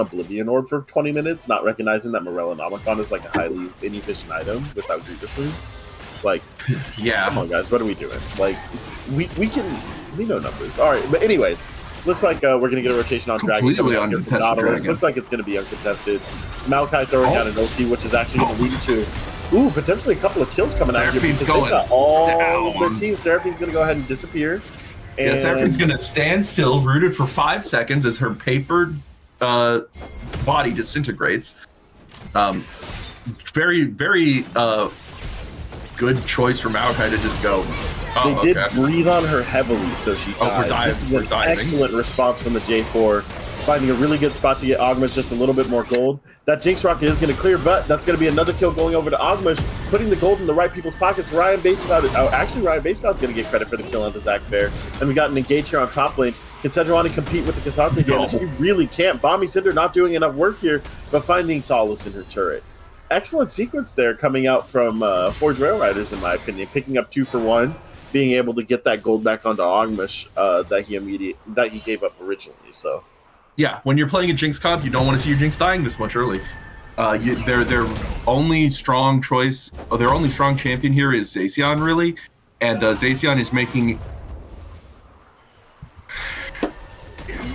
Oblivion Orb for 20 minutes, not recognizing that Morella Nomicon is like a highly inefficient item without Grievous Wounds. Like, yeah, come on, guys, what are we doing? Like, we know numbers. All right, but anyways, looks like we're gonna get a rotation on Dragon. Completely uncontested Dragon. Looks like it's gonna be uncontested. Malachi throwing out an ulti, which is actually gonna lead to potentially a couple of kills coming out here. Seraphine's going all down. of their team. Seraphine's gonna go ahead and disappear. Yeah, Seraphine's gonna stand still, rooted for 5 seconds as her papered body disintegrates. Very, very good choice for Malachi to just go. They did breathe on her heavily, so she died. This is an excellent response from the J4, finding a really good spot to get Ogmush just a little bit more gold. That Jinx Rocket is going to clear, but that's going to be another kill going over to Ogmush, putting the gold in the right people's pockets. Ryan Basegod's going to get credit for the kill onto Zach Fair, and we got an engage here on top lane. Can Sejuani compete with the Cassante damage? She really can't. Bomby Cinder not doing enough work here, but finding solace in her turret. Excellent sequence there coming out from Forge Rail Riders, in my opinion, picking up 2 for 1. Being able to get that gold back onto Ogmush that he gave up originally. So, yeah, when you're playing a Jinx comp, you don't want to see your Jinx dying this much early. Their only strong choice, their only strong champion here is Zacian, really, and Zacian is making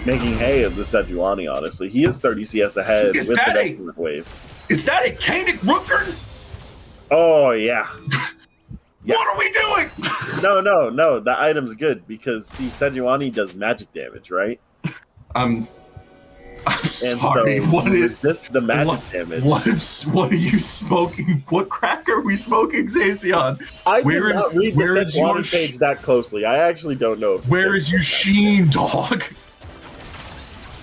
hay of the Sejuani. Honestly, he is 30 CS ahead with an excellent wave. Is that a Kainic Rooker? Oh yeah. Yeah. What are we doing? No. The item's good because Sejuani does magic damage, right? I'm sorry. So what is this? The magic damage. What are you smoking? What crack are we smoking, Zacian? I did not read the Sejuani page that closely. I actually don't know. Where is your sheen, dog?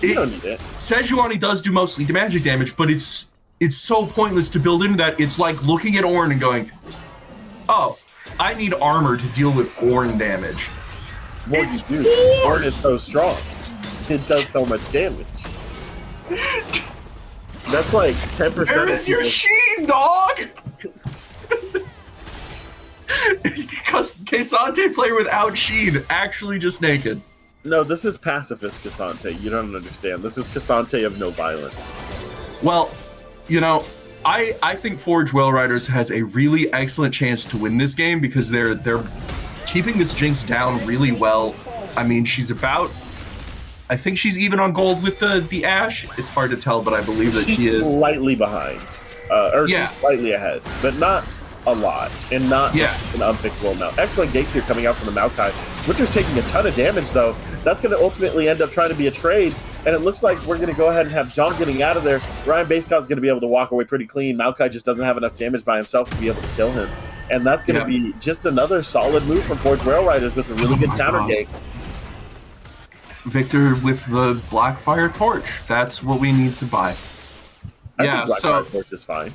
You don't need it. Sejuani does do mostly magic damage, but it's so pointless to build into that. It's like looking at Ornn and going, oh, I need armor to deal with Ornn damage. What you do? Ornn is so strong. It does so much damage. That's like 10%. Where is your sheen, dog? Kaysante player without sheen, actually just naked. No, this is pacifist Cassante. You don't understand. This is Cassante of no violence. Well, you know, I think Forge Rail Riders has a really excellent chance to win this game because their keeping this Jinx down really well. I mean, she's about... I think she's even on gold with the Ashe. It's hard to tell, but I believe that she is... slightly behind. She's slightly ahead, but not a lot, and not an unfixable amount. Excellent gate here coming out from the Maokai. Winter's taking a ton of damage, though. That's going to ultimately end up trying to be a trade, and it looks like we're going to go ahead and have John getting out of there. Ryan Basecott's going to be able to walk away pretty clean. Maokai just doesn't have enough damage by himself to be able to kill him. And that's going to be just another solid move from Forge Rail Riders with a really good counter gate. Victor with the Blackfire Torch. That's what we need to buy. I think Blackfire Torch is fine.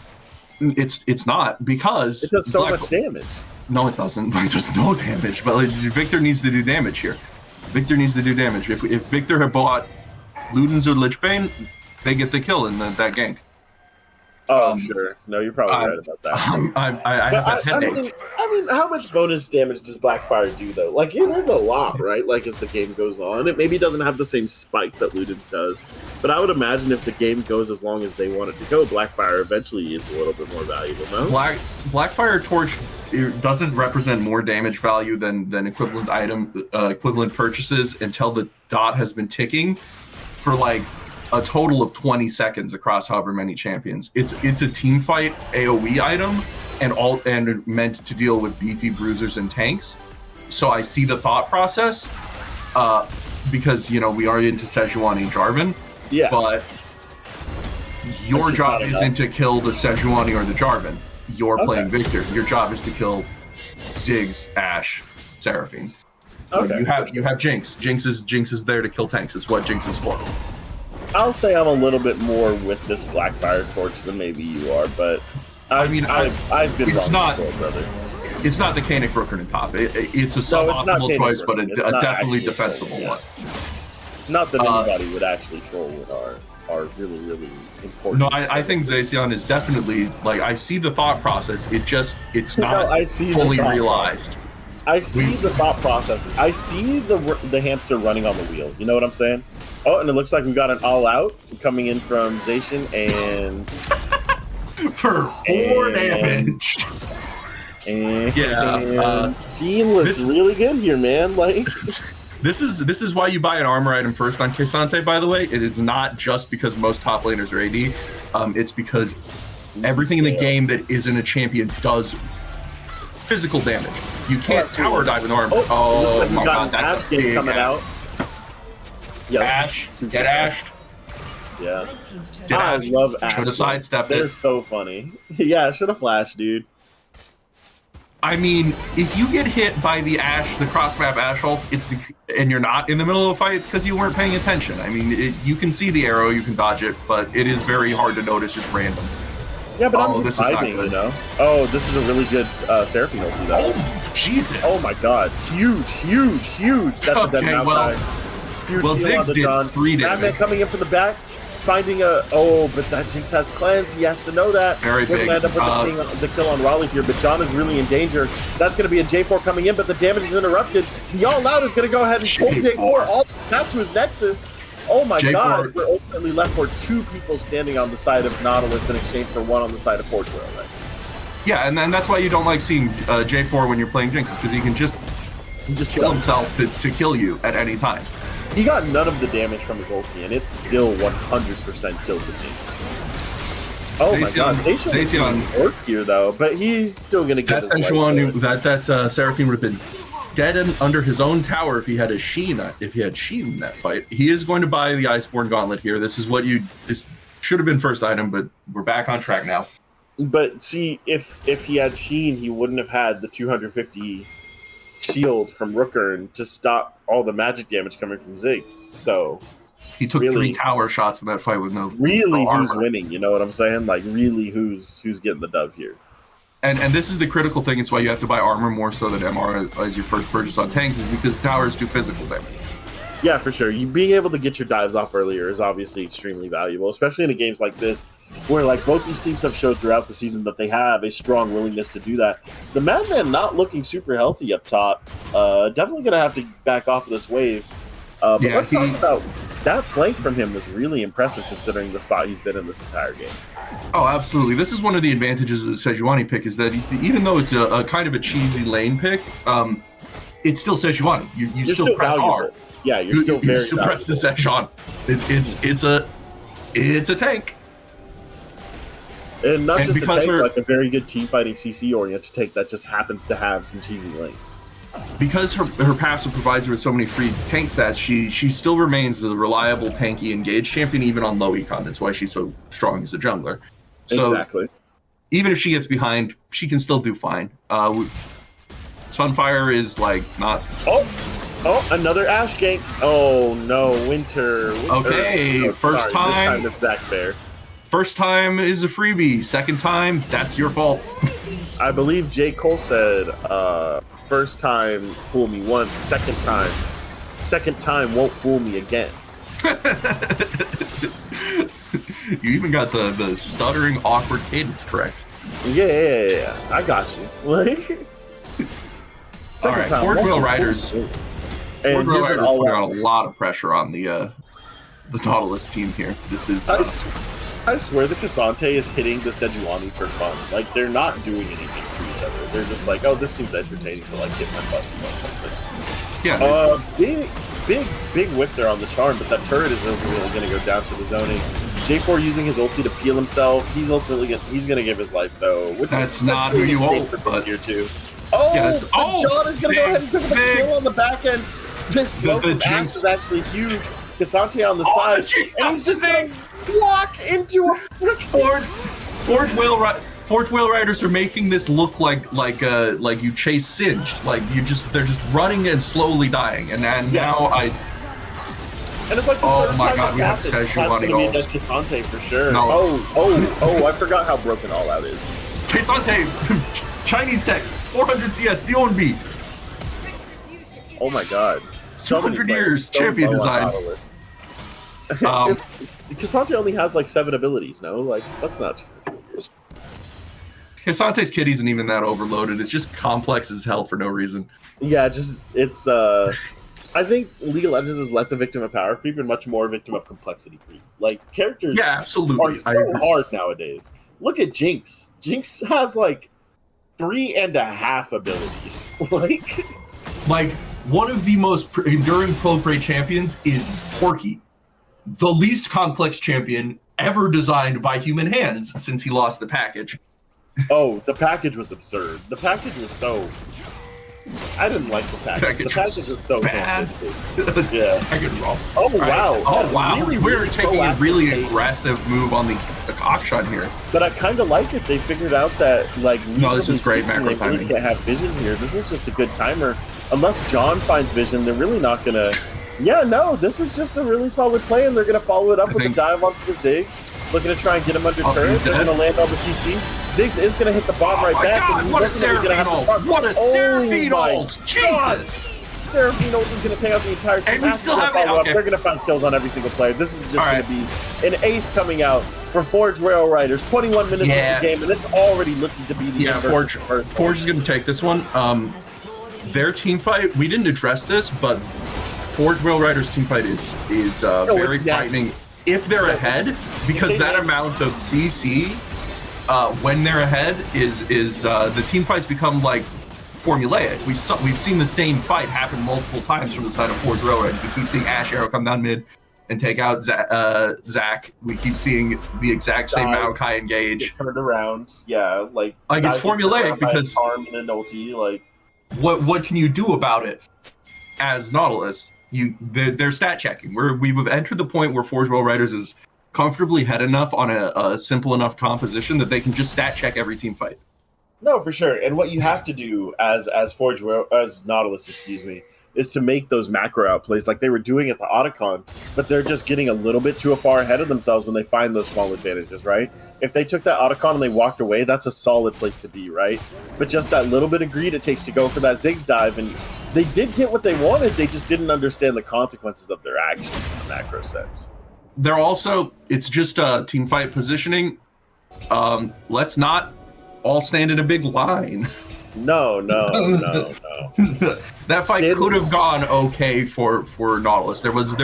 It's not, because it does so much damage. No, it doesn't. There's no damage. But Victor needs to do damage here. Victor needs to do damage. If Victor had bought Ludens or Lichbane, they get the kill in that gank. Oh, sure. No, you're probably right about that. I have that headache. I mean, how much bonus damage does Blackfire do, though? Like, it is a lot, right? Like, as the game goes on. It maybe doesn't have the same spike that Ludens does. But I would imagine if the game goes as long as they want it to go, Blackfire eventually is a little bit more valuable, no? Blackfire Torch doesn't represent more damage value than equivalent purchases until the dot has been ticking for, like, a total of 20 seconds across however many champions. It's a team fight AoE item and meant to deal with beefy bruisers and tanks. So I see the thought process because we are into Sejuani and Jarvan. Yeah. But your job isn't to kill the Sejuani or the Jarvan. You're playing Victor. Your job is to kill Ziggs, Ashe, Seraphine. Okay. You have Jinx. Jinx is there to kill tanks. Is what Jinx is for. I'll say I'm a little bit more with this Blackfire Torch than maybe you are, but I've been wrong before, brother. It's not the Kanik Brooker in top. It's a suboptimal choice, but a definitely defensible one. Not that anybody would actually troll with are really, really important. No, I think Zacian is definitely, like, I see the thought process. It's not fully realized. I see the thought process. I see the hamster running on the wheel. You know what I'm saying? Oh, and it looks like we've got an all-out coming in from Zacian, and for 4 damage. And Gene looks really good here, man. Like, this is why you buy an armor item first on K'Sante. By the way, it is not just because most top laners are AD. It's because everything in the game that isn't a champion does physical damage. You can't tower dive an armor. Oh my god, that's a big coming out. Yeah, Ashe, get Ashed. Yeah, I love Ashe. Should have sidestepped it. They're so funny. Yeah, should have flashed, dude. I mean, if you get hit by the Ashe, the cross-map Ashe ult, and you're not in the middle of a fight, it's because you weren't paying attention. I mean, you can see the arrow, you can dodge it, but it is very hard to notice just random. Yeah, but I'm just vibing, you know? Oh, this is a really good Seraphine ulti, though. Oh, Jesus. Oh, my God. Huge. That's a dead mount. Ziggs did 3 damage. Batman coming in from the back, finding but that Jinx has cleanse. He has to know that. Very big. We're going to end up with the kill on Raleigh here, but John is really in danger. That's going to be a J4 coming in, but the damage is interrupted. The all-out is going to go ahead and pull J4 all attached to his Nexus. Oh my god, we're ultimately left for 2 people standing on the side of Nautilus in exchange for 1 on the side of Forge Rail Riders. Yeah, and that's why you don't like seeing J4 when you're playing Jinx, because he can just kill himself to kill you at any time. He got none of the damage from his ulti, and it's still 100% killed the Jinx. Oh my god, Zacian worked here though, but he's still gonna get that Sejuani, Seraphine would have been dead under his own tower if he had Sheen in that fight. He is going to buy the Iceborne Gauntlet here. This should have been first item, but we're back on track now. But see, if he had Sheen, he wouldn't have had the 250 shield from Rookern to stop all the magic damage coming from Ziggs. So he took 3 tower shots in that fight with no who's winning, you know what I'm saying? Like, really, who's getting the dub here? And this is the critical thing. It's why you have to buy armor more so than MR as your first purchase on tanks, is because towers do physical damage. Yeah, for sure. You being able to get your dives off earlier is obviously extremely valuable, especially in games like this, where like both these teams have showed throughout the season that they have a strong willingness to do that. The Madman not looking super healthy up top. Definitely going to have to back off of this wave. But let's talk about that flank from him was really impressive considering the spot he's been in this entire game. Oh, absolutely. This is one of the advantages of the Sejuani pick, is that even though it's a kind of a cheesy lane pick, it's still Sejuani. You You're still press valuable. hard. Yeah, you're still very you still press the Sejuani. It's a tank. And not And just a because tank, like a very good team fighting CC oriented tank that just happens to have some cheesy lanes. Because her passive provides her with so many free tank stats, she still remains a reliable tanky engaged champion even on low econ. That's why she's so strong as a jungler. So Exactly. even if she gets behind, she can still do fine. Sunfire is like not. Oh, another Ash gank. Oh no, Winter. Okay, first time. This time it's Zach Bear. First time is a freebie. Second time, that's your fault. I believe J. Cole said, first time fool me once, second time won't fool me again. You even got the stuttering, awkward cadence correct. Yeah, I got you. Like, All right, Forge Wheel Riders. And Forge Wheel here's an Riders put all-out. out a lot of pressure on the Nautilus team here. This is. I swear the Cassante is hitting the Sejuani for fun. Like, they're not doing anything to each other. They're just like, oh, this seems entertaining to like hit my buttons on something. Yeah. Big whiff there on the charm, but that turret is ultimately going to go down for the zoning. J4 using his ulti to peel himself. He's ultimately he's going to give his life though. Which That's is not who you want, but tier 2. Oh, yes. John is going to go ahead and give the Ziggs. kill on the back end. This slow The from Axe Jinx. is actually huge. Cassante on the Oh, side, the Jinx and he's stops just the going to walk into a freaking Forge Whale Riders are making this look like you chase Singed. Like they're just running and slowly dying. And now And it's like the Oh third my time God, it's we have happened. Sejuani It's gonna be ult. that Cassante for sure. No. Oh, I forgot how broken All Out is. Kesante, Chinese text, 400 CS, D1B. Oh my god. 200 years, champion design. Cassante only has like 7 abilities, no? Like, that's not... Kesante's kit isn't even that overloaded. It's just complex as hell for no reason. Yeah, it's I think League of Legends is less a victim of power creep and much more a victim of complexity creep. Like, characters Yeah, absolutely. are so hard nowadays. Look at Jinx. Jinx has like 3.5 abilities. Like, one of the most enduring pro play champions is Porky, the least complex champion ever designed by human hands since he lost the package. Oh, the package was absurd. The package was so... I didn't like the package. The package was so bad. ham-fisted. Yeah. Package raw. Oh, wow. Oh, wow. Really, We're really taking a proactive really take. aggressive move on the Cockshot here. But I kind of like it. They figured out that, like, No, this is great reasonably macro speaking, they really timing. can't have vision here. This is just a good timer. Unless John finds vision, they're really not going to... Yeah, no, this is just a really solid play, and they're going to follow it up with a dive onto the Ziggs. Looking to try and get him under turret. They're going to land on the CC. Ziggs is going to hit the bomb right back. God, and what a he's definitely gonna Seraphine have to ult! farm. What a Seraphine my ult! God. Jesus! Seraphine ult is going to take out the entire team. And we still have it. Follow up. Okay. They're going to find kills on every single player. This is just All going to be an ace coming out for Forge Rail Riders. 21 minutes of the game, and it's already looking to be the Yeah, first. Forge is going to take this one. Their team fight, we didn't address this, but Forge Whale Riders team fight is very frightening if they're ahead, because that amount of CC when they're ahead is the team fights become like formulaic. We've seen the same fight happen multiple times from the side of Forge Whale Riders. We keep seeing Ash Arrow come down mid and take out Zach. We keep seeing the exact same Maokai engage. Turned around, yeah, like it's formulaic because Charm and an ulti, like what can you do about it as Nautilus? They're stat checking. We've entered the point where Forge Whale Riders is comfortably head enough on a simple enough composition that they can just stat check every team fight. No, for sure. And what you have to do as Nautilus, is to make those macro outplays like they were doing at the Otacon, but they're just getting a little bit too far ahead of themselves when they find those small advantages, right? If they took that Otacon and they walked away, that's a solid place to be, right? But just that little bit of greed it takes to go for that Ziggs dive, and they did get what they wanted, they just didn't understand the consequences of their actions in the macro sense. They're also, it's just team fight positioning. Let's not all stand in a big line. No. That fight could have gone okay for Nautilus. There was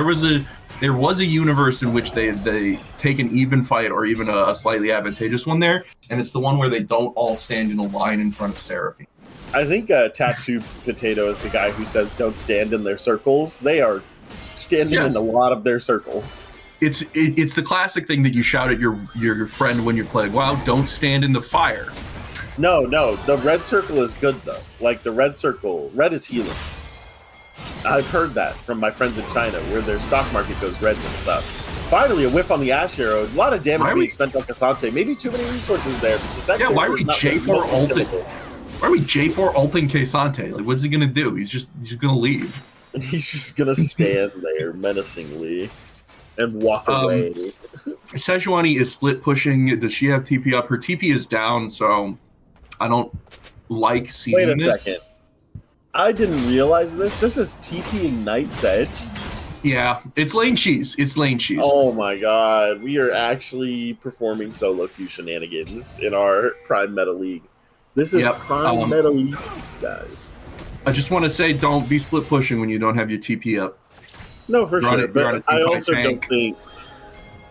there was a universe in which they take an even fight or even a slightly advantageous one there, and it's the one where they don't all stand in a line in front of Seraphine. I think Tattoo Potato is the guy who says don't stand in their circles. They are standing in a lot of their circles. It's the classic thing that you shout at your friend when you're playing WoW, don't stand in the fire. No, the red circle is good though. Like the red circle, red is healing. I've heard that from my friends in China where their stock market goes red when it's up. Finally, a whiff on the Ash Arrow. A lot of damage being spent on Cassante. Maybe too many resources there. Why are we J4 ulting? Why are we J4 ulting Cassante? Like, what's he gonna do? He's just gonna leave. He's just gonna stand there menacingly and walk away. Sejuani is split pushing. Does she have TP up? Her TP is down, so I don't like seeing this. Wait a second. I didn't realize this. This is TP Ignite Sedge. Yeah, it's lane cheese. It's lane cheese. Oh my god, we are actually performing solo queue shenanigans in our Prime Meta League. This is Prime Meta League, guys. I just want to say, don't be split pushing when you don't have your TP up. No, for sure. But I also don't think.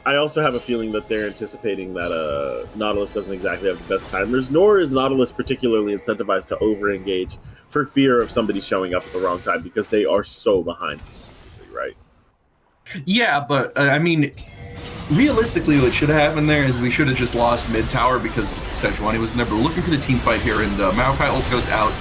I also have a feeling that they're anticipating that Nautilus doesn't exactly have the best timers, nor is Nautilus particularly incentivized to over-engage for fear of somebody showing up at the wrong time because they are so behind statistically, right? Yeah, but I mean, realistically, what should have happened there is we should have just lost mid tower because Sejuani was never looking for the team fight here, and Maokai ult goes out.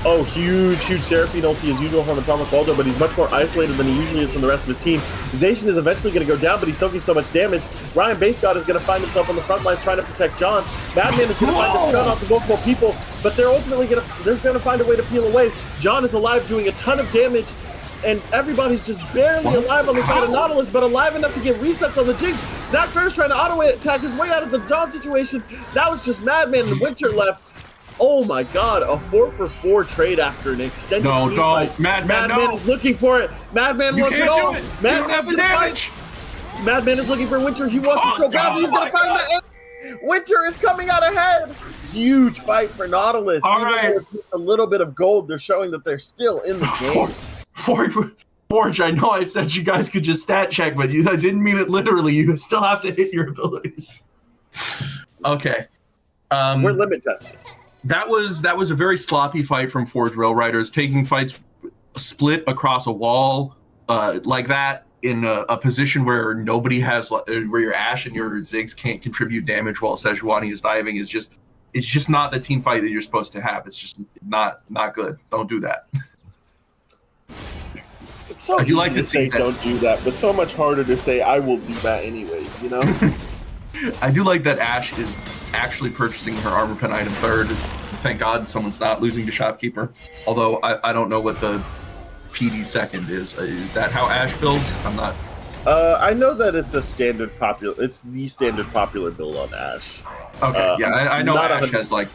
Oh, huge Seraphine ulti as usual from Atomic Waldo, but he's much more isolated than he usually is from the rest of his team. Zacian is eventually going to go down, but he's soaking so much damage. Ryan Base God is going to find himself on the front lines trying to protect John. Madman is going to find a stun off the multiple people, but they're ultimately going to find a way to peel away. John is alive, doing a ton of damage, and everybody's just barely alive on the side of Nautilus, but alive enough to get resets on the Jinx. Zach Fair's trying to auto-attack his way out of the John situation. That was just Madman and Winter left. Oh my god, a 4-for-4 trade after an extended team fight. Madman is looking for it. Madman wants it all. Madman the damage. Madman is looking for Winter. He wants it so bad. He's going to find the Winter is coming out ahead. Huge fight for Nautilus. All right. A little bit of gold. They're showing that they're still in the game. Forge, I know I said you guys could just stat check, but I didn't mean it literally. You still have to hit your abilities. Okay. We're limit testing. That was a very sloppy fight from Forge Rail Riders, taking fights split across a wall like that in a position where nobody has, where your Ashe and your Ziggs can't contribute damage while Sejuani is diving is just, it's just not the team fight that you're supposed to have. It's just not good. Don't do that. It's so easy to say don't do that, but so much harder to say I will do that anyways, you know? I do like that Ashe is actually purchasing her armor pen item third. Thank God someone's not losing to Shopkeeper. Although I don't know what the PD second is. Is that how Ashe builds? I'm not. I know that it's it's the standard popular build on Ashe. Okay, yeah, I know Ashe has like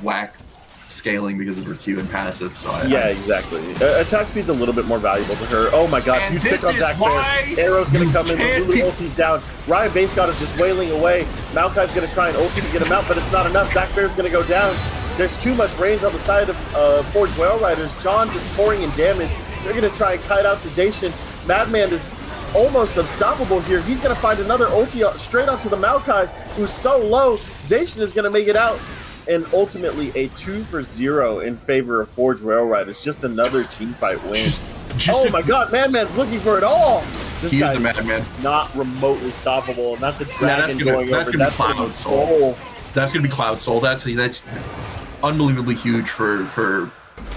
whack scaling because of her Q and passive. So exactly. Attack speed's a little bit more valuable to her. Oh my god, huge pick on Zach Fair. Arrow's gonna come in, the ulti's down. Ryan Base God is just wailing away. Maokai's gonna try and ulti to get him out, but it's not enough. Zach Fair's gonna go down. There's too much range on the side of Forge Whale Riders. John just pouring in damage. They're gonna try and kite out to Zacian. Madman is almost unstoppable here. He's gonna find another ulti straight onto the Maokai, who's so low. Zacian is gonna make it out. And ultimately a 2-for-0 in favor of Forge Rail Riders. Just another team fight win. Oh my god, Madman's looking for it all! He is a Madman. Not remotely stoppable, and that's a dragon going over. That's Cloud Soul. That's going to be Cloud Soul. That's unbelievably huge for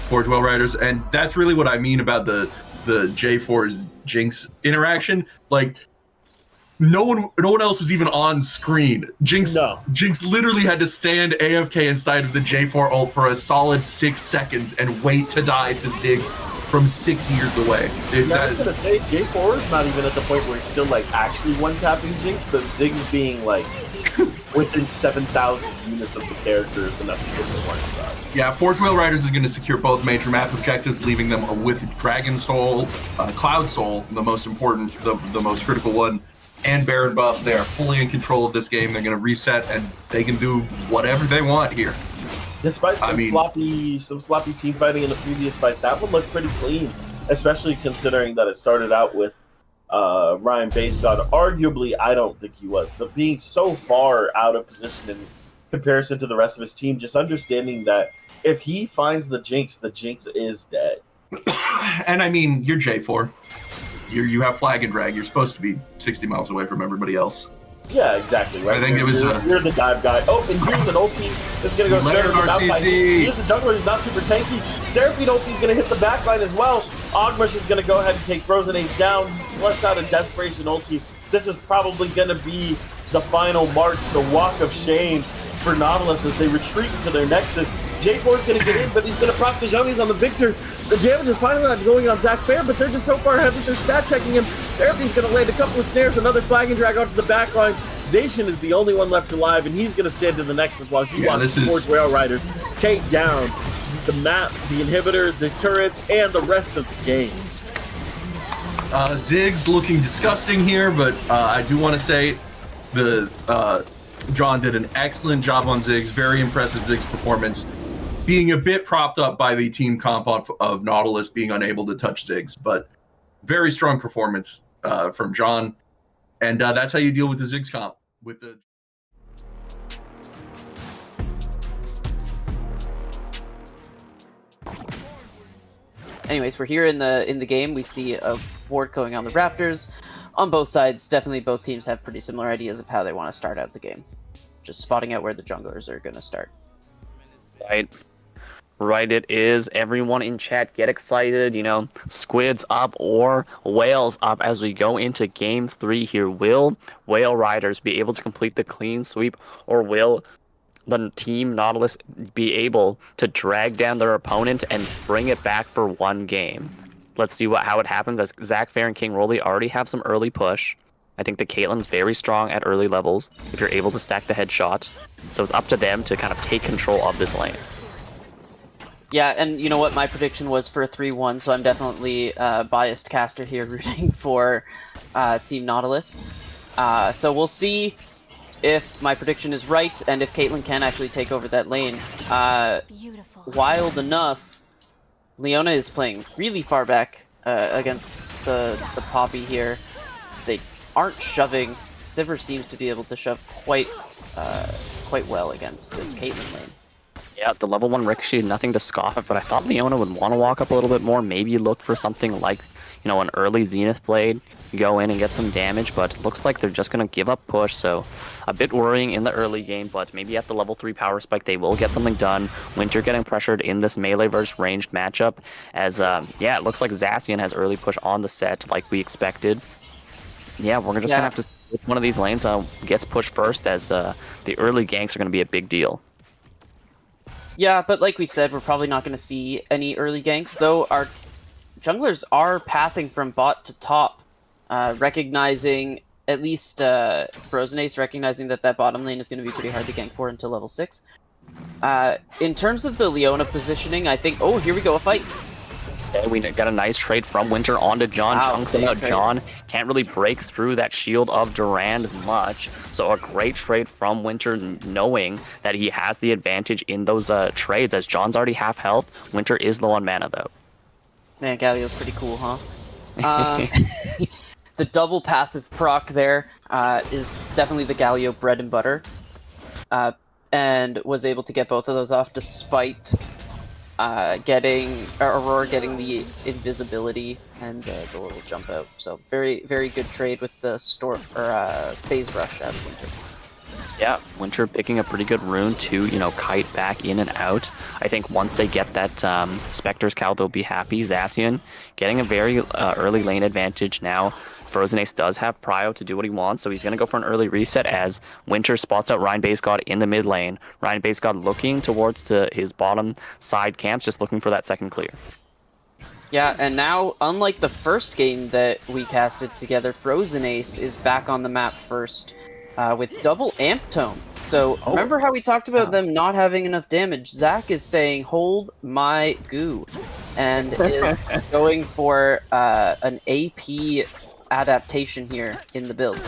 Forge Rail Riders, and that's really what I mean about the J4's Jinx interaction. Like, no one else was even on screen. Jinx literally had to stand AFK inside of the J4 ult for a solid 6 seconds and wait to die to Ziggs from 6 years away. I was gonna say J4 is not even at the point where he's still like actually one-tapping Jinx, but Ziggs being like within 7,000 units of the character is enough to get the one shot. Yeah, Forge Rail Riders is going to secure both major map objectives, leaving them with Dragon Soul, Cloud Soul, the most important, the most critical one, and Baron buff. They are fully in control of this game. They're going to reset, and they can do whatever they want here. Despite some sloppy team fighting in the previous fight, that one looked pretty clean, especially considering that it started out with Ryan Basegod. Arguably, I don't think he was, but being so far out of position in comparison to the rest of his team, just understanding that if he finds the Jinx is dead. And I mean, you're J4. You have flag and drag. You're supposed to be 60 miles away from everybody else. Yeah, exactly. Right. I think it was. You're the dive guy. Oh, and here's an ulti that's going to go straight into the backline. Here's a jungler who's not super tanky. Seraphine ulti's going to hit the backline as well. Ogmush is going to go ahead and take Frozen Ace down. He lets out a Desperation ulti. This is probably going to be the final march, the walk of shame for Nautilus as they retreat into their Nexus. J4 is going to get in, but he's going to proc the Jonis on the Victor. The damage is finally not going on Zach Fair, but they're just so far ahead that they're stat checking him. Seraphine's going to land a couple of snares, another flag and drag onto the backline. Zacian is the only one left alive, and he's going to stand in the Nexus while he watches the Forge Rail Riders take down the map, the inhibitor, the turrets, and the rest of the game. Ziggs looking disgusting here, but I do want to say John did an excellent job on Ziggs. Very impressive Ziggs performance. Being a bit propped up by the team comp of Nautilus being unable to touch Ziggs, but very strong performance from John. And that's how you deal with the Ziggs comp. Anyways, we're here in the game. We see a ward going on the Raptors. On both sides, definitely both teams have pretty similar ideas of how they want to start out the game. Just spotting out where the junglers are going to start. Right, it is. Everyone in chat, get excited. Squids up or whales up as we go into game 3 here. Will Whale Riders be able to complete the clean sweep, or will the team Nautilus be able to drag down their opponent and bring it back for one game? Let's see how it happens, as Zach Fair and King Rolly already have some early push. I think the Caitlyn's very strong at early levels if you're able to stack the headshot. So it's up to them to kind of take control of this lane. Yeah, and you know what my prediction was for a 3-1, so I'm definitely biased caster here rooting for Team Nautilus. So we'll see if my prediction is right, and if Caitlyn can actually take over that lane. Wild enough, Leona is playing really far back against the Poppy here. They aren't shoving. Sivir seems to be able to shove quite well against this Caitlyn lane. Yeah, the level 1 Ricochet, nothing to scoff at, but I thought Leona would want to walk up a little bit more, maybe look for something like, an early Zenith Blade, go in and get some damage, but it looks like they're just going to give up push, so a bit worrying in the early game, but maybe at the level 3 power spike they will get something done. Winter getting pressured in this melee versus ranged matchup, as, it looks like Zacian has early push on the set like we expected. Yeah, we're just going to have to see which one of these lanes gets pushed first, as the early ganks are going to be a big deal. Yeah, but like we said, we're probably not going to see any early ganks, though our junglers are pathing from bot to top, recognizing, at least Frozen Ace, recognizing that bottom lane is going to be pretty hard to gank for until level 6. In terms of the Leona positioning, I think... Oh, here we go, a fight! Okay, we got a nice trade from Winter onto John. Wow, Chunks him out. John can't really break through that shield of Durand much. So a great trade from Winter, knowing that he has the advantage in those trades, as John's already half health. Winter is low on mana, though. Man, Galio's pretty cool, huh? The double passive proc there is definitely the Galio bread and butter. And was able to get both of those off despite getting Aurora getting the invisibility and the little jump out. So very, very good trade with the phase rush out of Winter. Yeah, Winter picking a pretty good rune to, kite back in and out. I think once they get that Spectre's Cowl, they'll be happy. Zacian getting a very early lane advantage now. Frozen Ace does have prio to do what he wants, so he's going to go for an early reset as Winter spots out Ryan Basegod in the mid lane. Ryan Basegod looking towards to his bottom side camps, just looking for that second clear. Yeah, and now, unlike the first game that we casted together, Frozen Ace is back on the map first with double amp tome. So remember how we talked about them not having enough damage? Zach is saying, hold my goo, and is going for an AP adaptation here in the build.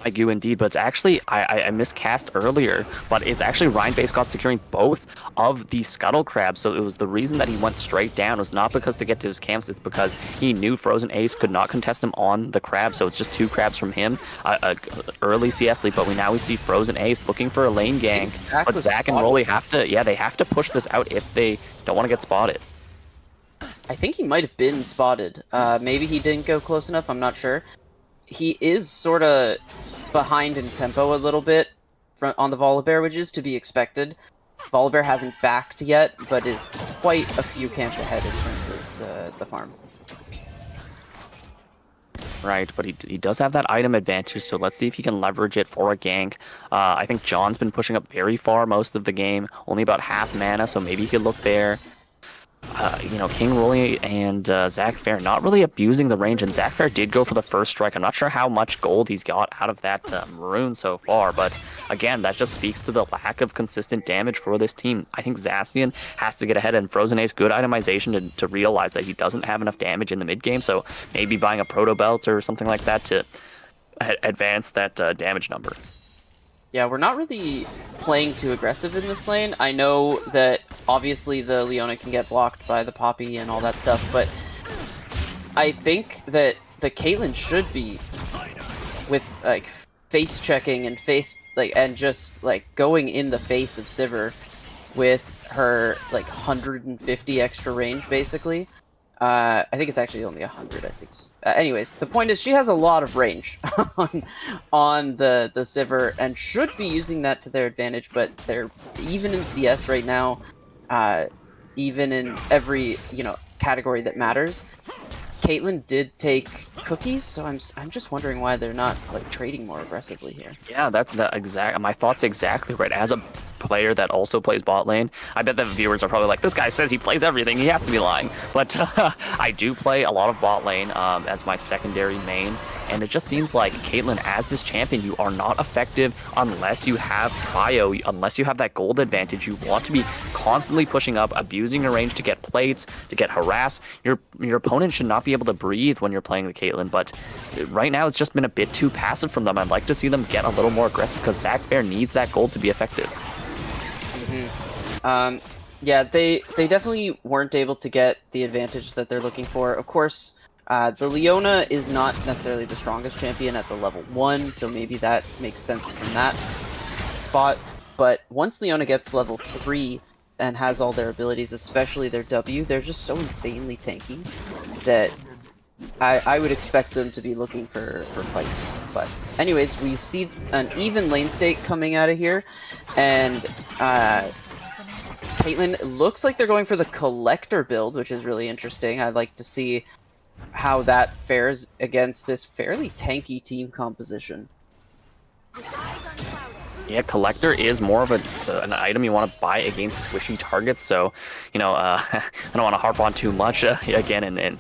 I do indeed, but it's actually, I miscast earlier, but it's actually Ryan Base got securing both of the Scuttle Crabs, so it was the reason that he went straight down was not because to get to his camps, it's because he knew Frozen Ace could not contest him on the crab, so it's just 2 crabs from him, early CS lead, but now we see Frozen Ace looking for a lane gank, but Zach and Rolly have to, they have to push this out if they don't want to get spotted. I think he might have been spotted. Maybe he didn't go close enough, I'm not sure. He is sort of behind in tempo a little bit on the Volibear, which is to be expected. Volibear hasn't backed yet, but is quite a few camps ahead in terms of the farm. Right, but he does have that item advantage, so let's see if he can leverage it for a gank. I think John's been pushing up very far most of the game, only about half mana, so maybe he could look there. King Rolly and Zach Fair not really abusing the range, and Zach Fair did go for the first strike. I'm not sure how much gold he's got out of that Maroon so far, but again, that just speaks to the lack of consistent damage for this team. I think Zacian has to get ahead, and Frozen Ace, good itemization to realize that he doesn't have enough damage in the mid game, so maybe buying a Proto Belt or something like that to advance that damage number. Yeah, we're not really playing too aggressive in this lane. I know that obviously the Leona can get blocked by the Poppy and all that stuff, but I think that the Caitlyn should be with like face checking and just going in the face of Sivir with her 150 extra range basically. I think it's actually only 100, I think. Anyways, the point is she has a lot of range on the Sivir and should be using that to their advantage, but they're even in CS right now, even in every, category that matters. Caitlyn did take cookies, so I'm just wondering why they're not trading more aggressively here. Yeah, that's my thoughts exactly right. As a player that also plays bot lane, I bet the viewers are probably like, this guy says he plays everything, he has to be lying. But I do play a lot of bot lane as my secondary main, and it just seems like Caitlyn, as this champion, you are not effective unless you have bio, unless you have that gold advantage. You want to be constantly pushing up, abusing your range to get plates, to get harassed. Your opponent should not be able to breathe when you're playing the Caitlyn, but right now it's just been a bit too passive from them. I'd like to see them get a little more aggressive because Zach Fair needs that gold to be effective. Yeah, they definitely weren't able to get the advantage that they're looking for. Of course, the Leona is not necessarily the strongest champion at the level 1, so maybe that makes sense from that spot. But once Leona gets level 3 and has all their abilities, especially their W, they're just so insanely tanky that I would expect them to be looking for fights. But anyways, we see an even lane state coming out of here, and Caitlyn looks like they're going for the Collector build, which is really interesting. I'd like to see how that fares against this fairly tanky team composition. Yeah, Collector is more of an item you want to buy against squishy targets, so, I don't want to harp on too much again and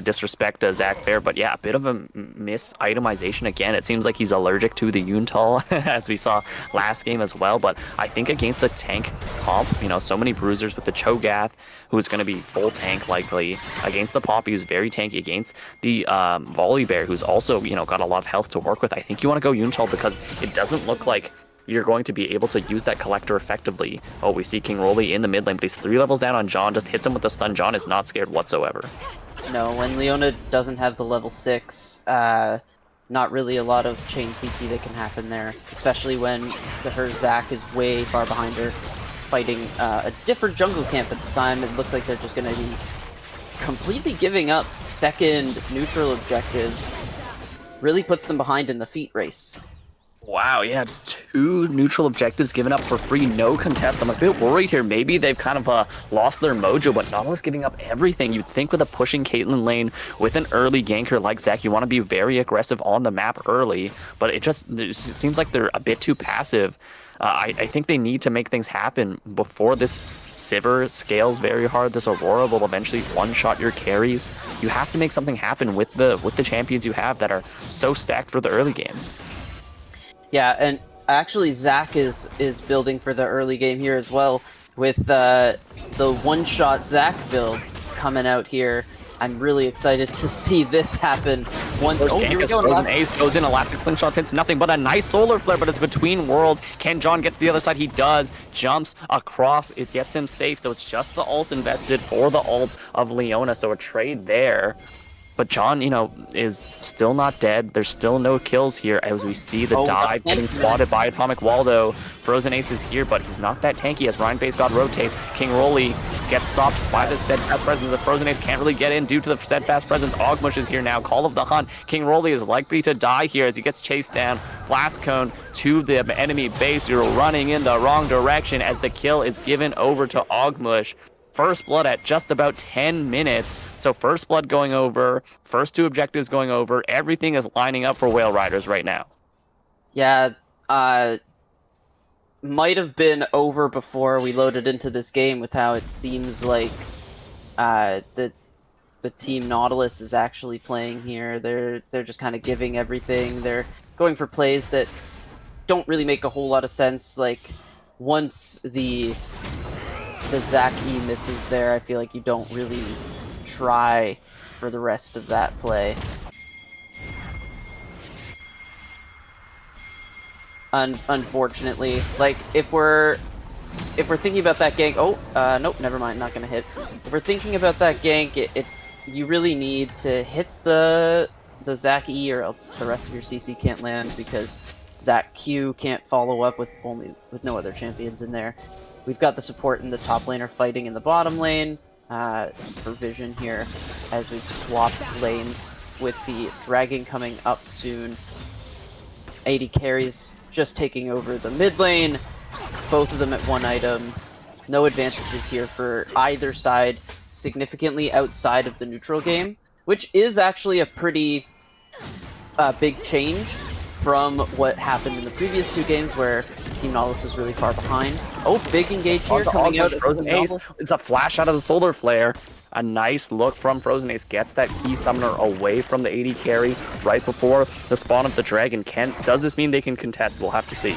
disrespect Zach Fair, but yeah, a bit of a mis-itemization again. It seems like he's allergic to the Yuntal, as we saw last game as well, but I think against a tank comp, so many bruisers with the Cho'Gath, who's going to be full tank likely, against the Poppy, who's very tanky, against the Volibear, who's also, got a lot of health to work with. I think you want to go Yuntal because it doesn't look like you're going to be able to use that Collector effectively. Oh, we see King Rolly in the mid lane, but he's 3 levels down on John, just hits him with the stun. John is not scared whatsoever. No, when Leona doesn't have the level 6, not really a lot of chain CC that can happen there, especially when her Zac is way far behind her, fighting a different jungle camp at the time. It looks like they're just going to be completely giving up second neutral objectives. Really puts them behind in the feet race. Wow, yeah, just 2 neutral objectives given up for free, no contest. I'm a bit worried here. Maybe they've kind of lost their mojo, but Nautilus giving up everything. You'd think with a pushing Caitlyn lane, with an early ganker like Zach, you want to be very aggressive on the map early, but it seems like they're a bit too passive. I think they need to make things happen before this Sivir scales very hard. This Aurora will eventually one-shot your carries. You have to make something happen with the champions you have that are so stacked for the early game. Yeah, and actually Zach is building for the early game here as well, with the one-shot Zach build coming out here. I'm really excited to see this happen once. First Oh, gank here we as go. Frozen Ace goes in, Elastic Slingshot hits nothing but a nice Solar Flare, but it's between worlds. Can John get to the other side? He does. Jumps across. It gets him safe, so it's just the ult invested for the ult of Leona, so a trade there. But John, you know, is still not dead. There's still no kills here as we see the dive getting spotted by Atomic Waldo. Frozen Ace is here, but he's not that tanky as Ryan Base God rotates. King Rolly gets stopped by the Steadfast Presence. The Frozen Ace can't really get in due to the Steadfast Presence. Ogmush is here now. Call of the Hunt. King Rolly is likely to die here as he gets chased down. Blast Cone to the enemy base. You're running in the wrong direction as the kill is given over to Ogmush. First blood at just about 10 minutes. So first blood going over, first 2 objectives going over. Everything is lining up for Whale Riders right now. Yeah, might have been over before we loaded into this game with how it seems like the team Nautilus is actually playing here. They're just kind of giving everything. They're going for plays that don't really make a whole lot of sense. Like once the Zach E misses there, I feel like you don't really try for the rest of that play. Unfortunately, like if we're thinking about that gank, nope, never mind, not gonna hit. If we're thinking about that gank, you really need to hit the Zach E, or else the rest of your CC can't land because Zach Q can't follow up with no other champions in there. We've got the support in the top laner fighting in the bottom lane for Vision here as we've swapped lanes with the Dragon coming up soon. AD carries just taking over the mid lane, both of them at 1 item. No advantages here for either side, significantly outside of the neutral game, which is actually a pretty big change from what happened in the previous 2 games where Team Nautilus was really far behind. Oh, big engage here coming out of Frozen Ace. It's a flash out of the Solar Flare. A nice look from Frozen Ace. Gets that key summoner away from the AD carry right before the spawn of the dragon. Does this mean they can contest? We'll have to see.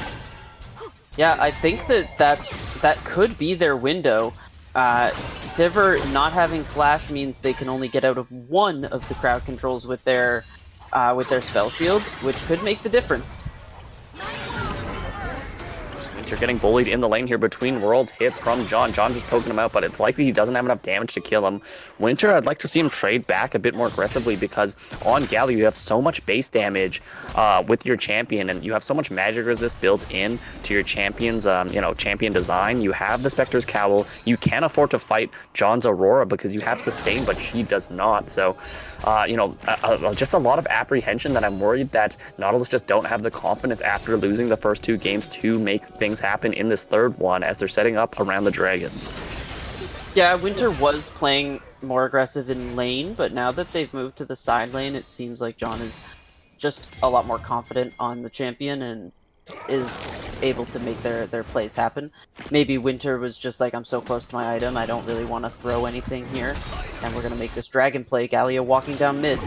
Yeah, I think that could be their window. Sivir not having flash means they can only get out of 1 of the crowd controls with their spell shield, which could make the difference. You're getting bullied in the lane here between worlds. Hits from John. John's just poking him out, but it's likely he doesn't have enough damage to kill him. Winter, I'd like to see him trade back a bit more aggressively because on Galio you have so much base damage with your champion, and you have so much magic resist built in to your champion's champion design. You have the Spectre's Cowl. You can afford to fight John's Aurora because you have sustain, but she does not. So, just a lot of apprehension that I'm worried that Nautilus just don't have the confidence after losing the first 2 games to make things happen in this 3rd one as they're setting up around the dragon. Yeah, Winter was playing more aggressive in lane, but now that they've moved to the side lane, it seems like John is just a lot more confident on the champion and is able to make their plays happen. Maybe Winter was just like, I'm so close to my item, I don't really want to throw anything here, and we're going to make this dragon play. Galio walking down mid.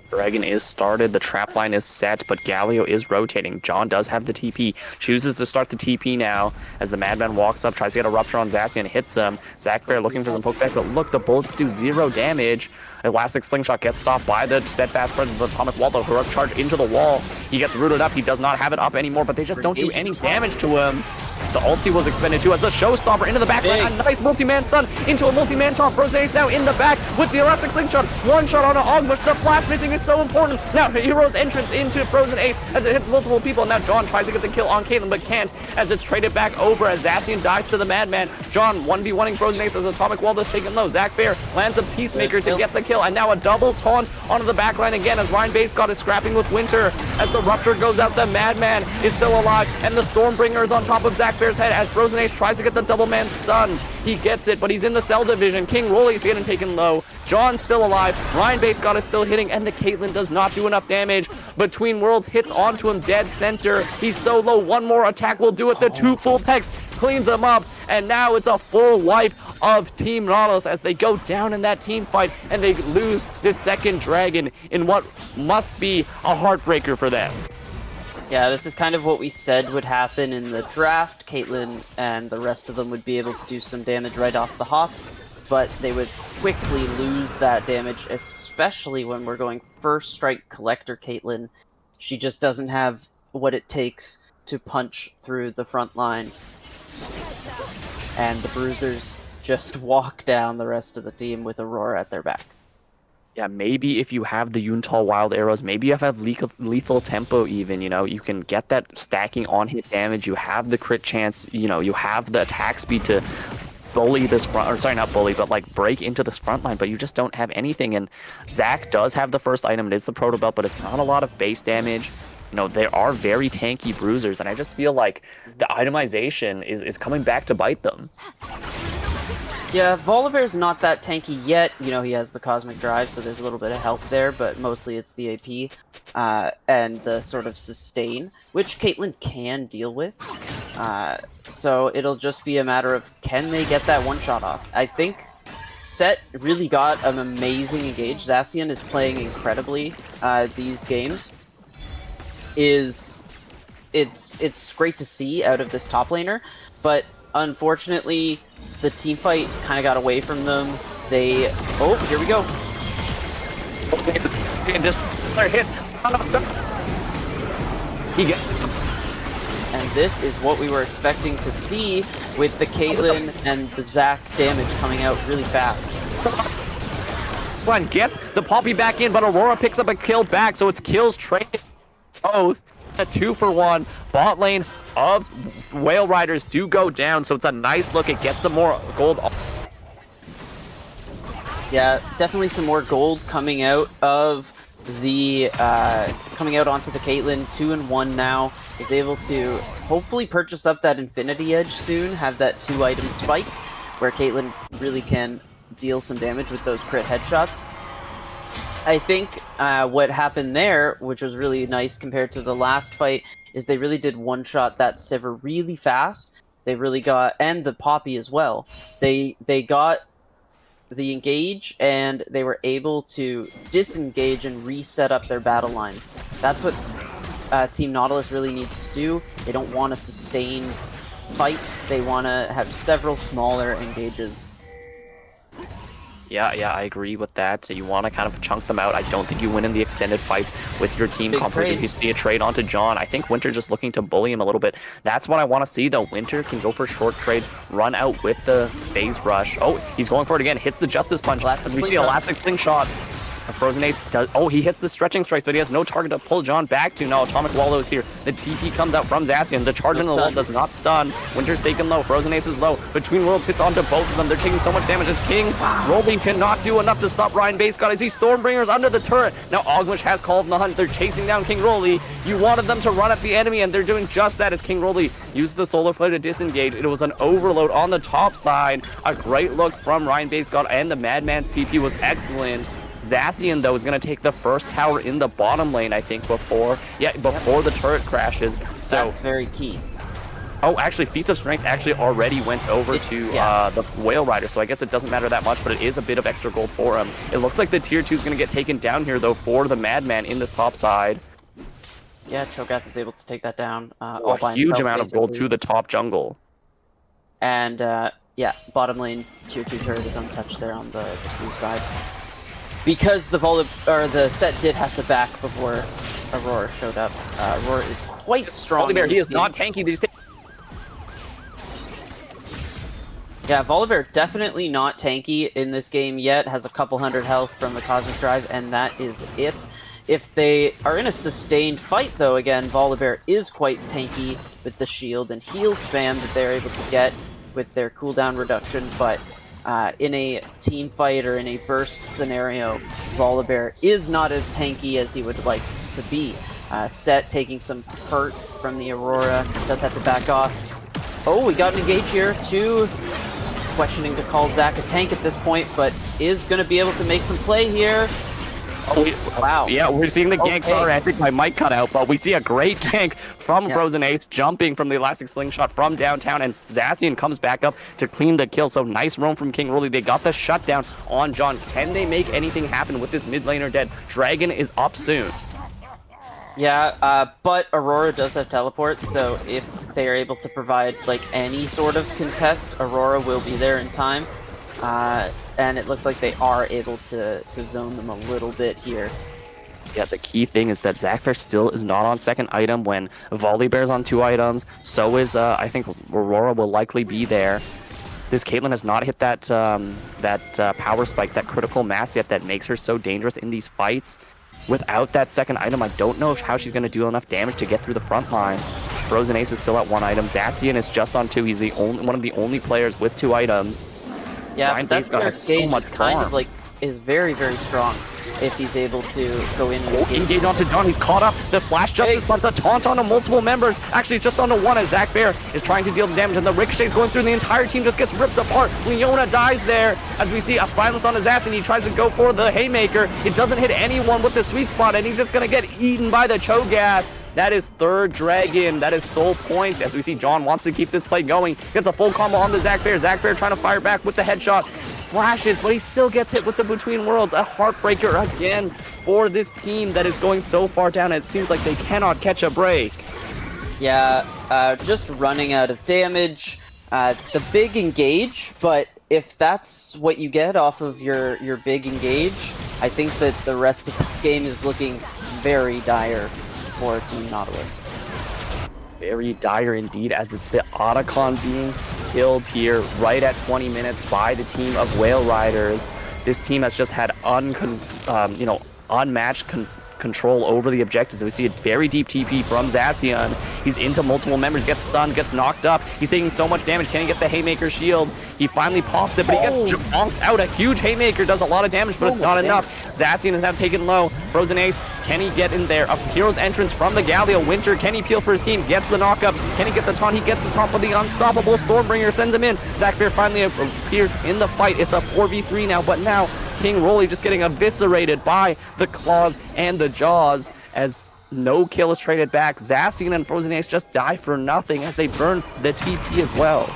Dragon is started, the trap line is set, but Galio is rotating. John does have the TP, chooses to start the TP now as the Madman walks up, tries to get a Rupture on Zacian, hits him. Zach Fair looking for some pokeback, but look, the bullets do 0 damage. Elastic Slingshot gets stopped by the Steadfast Presence of Atomic Waldo. Heroic Charge into the wall. He gets rooted up. He does not have it up anymore, but they just don't do any damage to him. The ulti was expended too as the Showstopper into the back line. A nice multi-man stun into a multi-man taunt. Frozen Ace now in the back with the Elastic Slingshot. 1 shot on Ogmush. The flash missing is so important. Now Hero's entrance into Frozen Ace as it hits multiple people. Now John tries to get the kill on Caitlyn but can't as it's traded back over as Zacian dies to the Madman. John 1v1ing Frozen Ace as Atomic Waldo is taken low. Zach Fair lands a Peacemaker to get the kill, and now a double taunt onto the backline again as Ryan Base God is scrapping with Winter. As the Rupture goes out, the Madman is still alive, and the Stormbringer is on top of Zach Fair's head as Frozen Ace tries to get the double man stun. He gets it, but he's in the cell division. King Rolly is getting taken low. John's still alive. Ryan Base God is still hitting, and the Caitlyn does not do enough damage. Between Worlds hits onto him dead center. He's so low. 1 more attack will do it. The 2 full pecks cleans him up, and now it's a full wipe of Team Nautilus as they go down in that team fight, and they lose this 2nd dragon in what must be a heartbreaker for them. Yeah, this is kind of what we said would happen in the draft. Caitlyn and the rest of them would be able to do some damage right off the hop. but they would quickly lose that damage, especially when we're going first strike collector Caitlyn. She just doesn't have what it takes to punch through the front line. And the Bruisers just walk down the rest of the team with Aurora at their back. Yeah, maybe if you have the Yuntal Wild Arrows, maybe you have lethal tempo even, you can get that stacking on-hit damage, you have the crit chance, you have the attack speed to bully this front, or sorry, not bully, but like break into this front line, but you just don't have anything. And Zach does have the first item, it is the Proto Belt, but it's not a lot of base damage. There are very tanky Bruisers, and I just feel like the itemization is coming back to bite them. Yeah, Volibear's not that tanky yet. He has the Cosmic Drive, so there's a little bit of help there, but mostly it's the AP and the sort of sustain, which Caitlyn can deal with. So it'll just be a matter of, can they get that one-shot off? I think Set really got an amazing engage. Zacian is playing incredibly these games. It's great to see out of this top laner, but unfortunately, the team fight kind of got away from them. Oh, here we go. And just hits. And this is what we were expecting to see with the Caitlyn and the Zac damage coming out really fast. One gets the Poppy back in, but Aurora picks up a kill back, so it's kills trade both. A 2-for-1 bot lane of Whale Riders do go down, so it's a nice look. It gets some more gold. Yeah, definitely some more gold coming out of the coming out onto the Caitlyn. 2-1 now, is able to hopefully purchase up that Infinity Edge soon. Have that 2-item spike, where Caitlyn really can deal some damage with those crit headshots. I think what happened there, which was really nice compared to the last fight, is they really did one-shot that Sivir really fast. They really got, and the Poppy as well. They got the engage, and they were able to disengage and reset up their battle lines. That's what Team Nautilus really needs to do. They don't want a sustained fight. They want to have several smaller engages. Yeah, I agree with that. So you want to kind of chunk them out. I don't think you win in the extended fights with your team composition. If you see a trade onto John, I think Winter just looking to bully him a little bit. That's what I want to see, though. Winter can go for short trades, run out with the phase rush. Oh, he's going for it again. Hits the Justice Punch. As we see Elastic Slingshot. Frozen Ace does. Oh, he hits the stretching strikes, but he has no target to pull John back to. Now Atomic Wallow is here. The TP comes out from Zacian. The charge in the wall does not stun. Winter's taken low. Frozen Ace is low. Between Worlds hits onto both of them. They're taking so much damage as King Rolling cannot do enough to stop Ryan Basecott as he Stormbringer's under the turret. Now Ogmish has called in the hunt. They're chasing down King Rolly. You wanted them to run at the enemy, and they're doing just that as King Rolly used the Solar Flare to disengage. It was an overload on the top side. A great look from Ryan Basecott, and the Madman's TP was excellent. Zacian, though, is going to take the first tower in the bottom lane, I think, before the turret crashes. So that's very key. Oh, actually, Feats of Strength actually already went over to the Whale Rider, so I guess it doesn't matter that much, but it is a bit of extra gold for him. It looks like the Tier 2 is going to get taken down here, though, for the Madman in this top side. Yeah, Cho'Gath is able to take that down. All by a huge amount of gold to the top jungle. And, yeah, bottom lane, Tier 2 turret is untouched there on the blue side. Because the Set did have to back before Aurora showed up. Aurora is quite strong. Volibear, he is not tanky. Yeah, Volibear definitely not tanky in this game yet. Has a couple hundred health from the Cosmic Drive, and that is it. If they are in a sustained fight, though, again, Volibear is quite tanky with the shield and heal spam that they're able to get with their cooldown reduction, but in a team fight or in a burst scenario, Volibear is not as tanky as he would like to be. Set taking some hurt from the Aurora, does have to back off. Oh, we got an engage here, questioning to call Zac a tank at this point, but is going to be able to make some play here. Oh, wow. Yeah, we're seeing the gank. Sorry, I think my mic cut out, but we see a great gank from Frozen Ace, jumping from the Elastic Slingshot from downtown, and Zacian comes back up to clean the kill. So nice roam from King Rolly. They got the shutdown on John. Can they make anything happen with this mid laner dead? Dragon is up soon. Yeah, but Aurora does have teleport, so if they are able to provide like any sort of contest, Aurora will be there in time. and it looks like they are able to zone them a little bit here. Yeah, the key thing is that Zachfair still is not on second item when Volibear's on 2 items. So is, I think Aurora will likely be there. This Caitlyn has not hit that power spike, that critical mass yet that makes her so dangerous in these fights. Without that second item, I don't know how she's going to do enough damage to get through the front line. Frozen Ace is still at 1 item. Zacian is just on 2. He's the only one of the only players with 2 items. Yeah, Ryan but that's Basedown where has so Gage much is kind farm. of like is very, very strong if he's able to go in and Engage onto Dawn. He's caught up. The flash justice, but the taunt onto multiple members. Actually, just onto 1 as Zachfair is trying to deal the damage, and the ricochet's going through. The entire team just gets ripped apart. Leona dies there as we see a silence on his ass, and he tries to go for the haymaker. It doesn't hit anyone with the sweet spot, and he's just gonna get eaten by the Cho'Gath. That is 3rd Dragon. That is soul points. As we see, John wants to keep this play going. Gets a full combo on the Zachfair. Zachfair trying to fire back with the headshot. Flashes, but he still gets hit with the Between Worlds. A heartbreaker again for this team that is going so far down. It seems like they cannot catch a break. Yeah, just running out of damage. The big engage, but if that's what you get off of your big engage, I think that the rest of this game is looking very dire for Team Nautilus. Very dire indeed, as it's the Otacon being killed here right at 20 minutes by the team of Whale Riders. This team has just had unmatched control over the objectives. We see a very deep TP from Zacian. He's into multiple members, gets stunned, gets knocked up. He's taking so much damage. Can he get the haymaker shield? He finally pops it, but he gets jonked out. A huge haymaker does a lot of damage, but it's not enough. Zacian is now taken low. Frozen Ace, can he get in there? A hero's entrance from the Galio. Winter, can he peel for his team? Gets the knockup. Can he get the taunt? He gets the taunt, but the unstoppable Stormbringer sends him in. Zachfair finally appears in the fight. It's a 4v3 now, but now King Rolly just getting eviscerated by the claws and the jaws as no kill is traded back. Zacian and Frozen Ace just die for nothing as they burn the TP as well.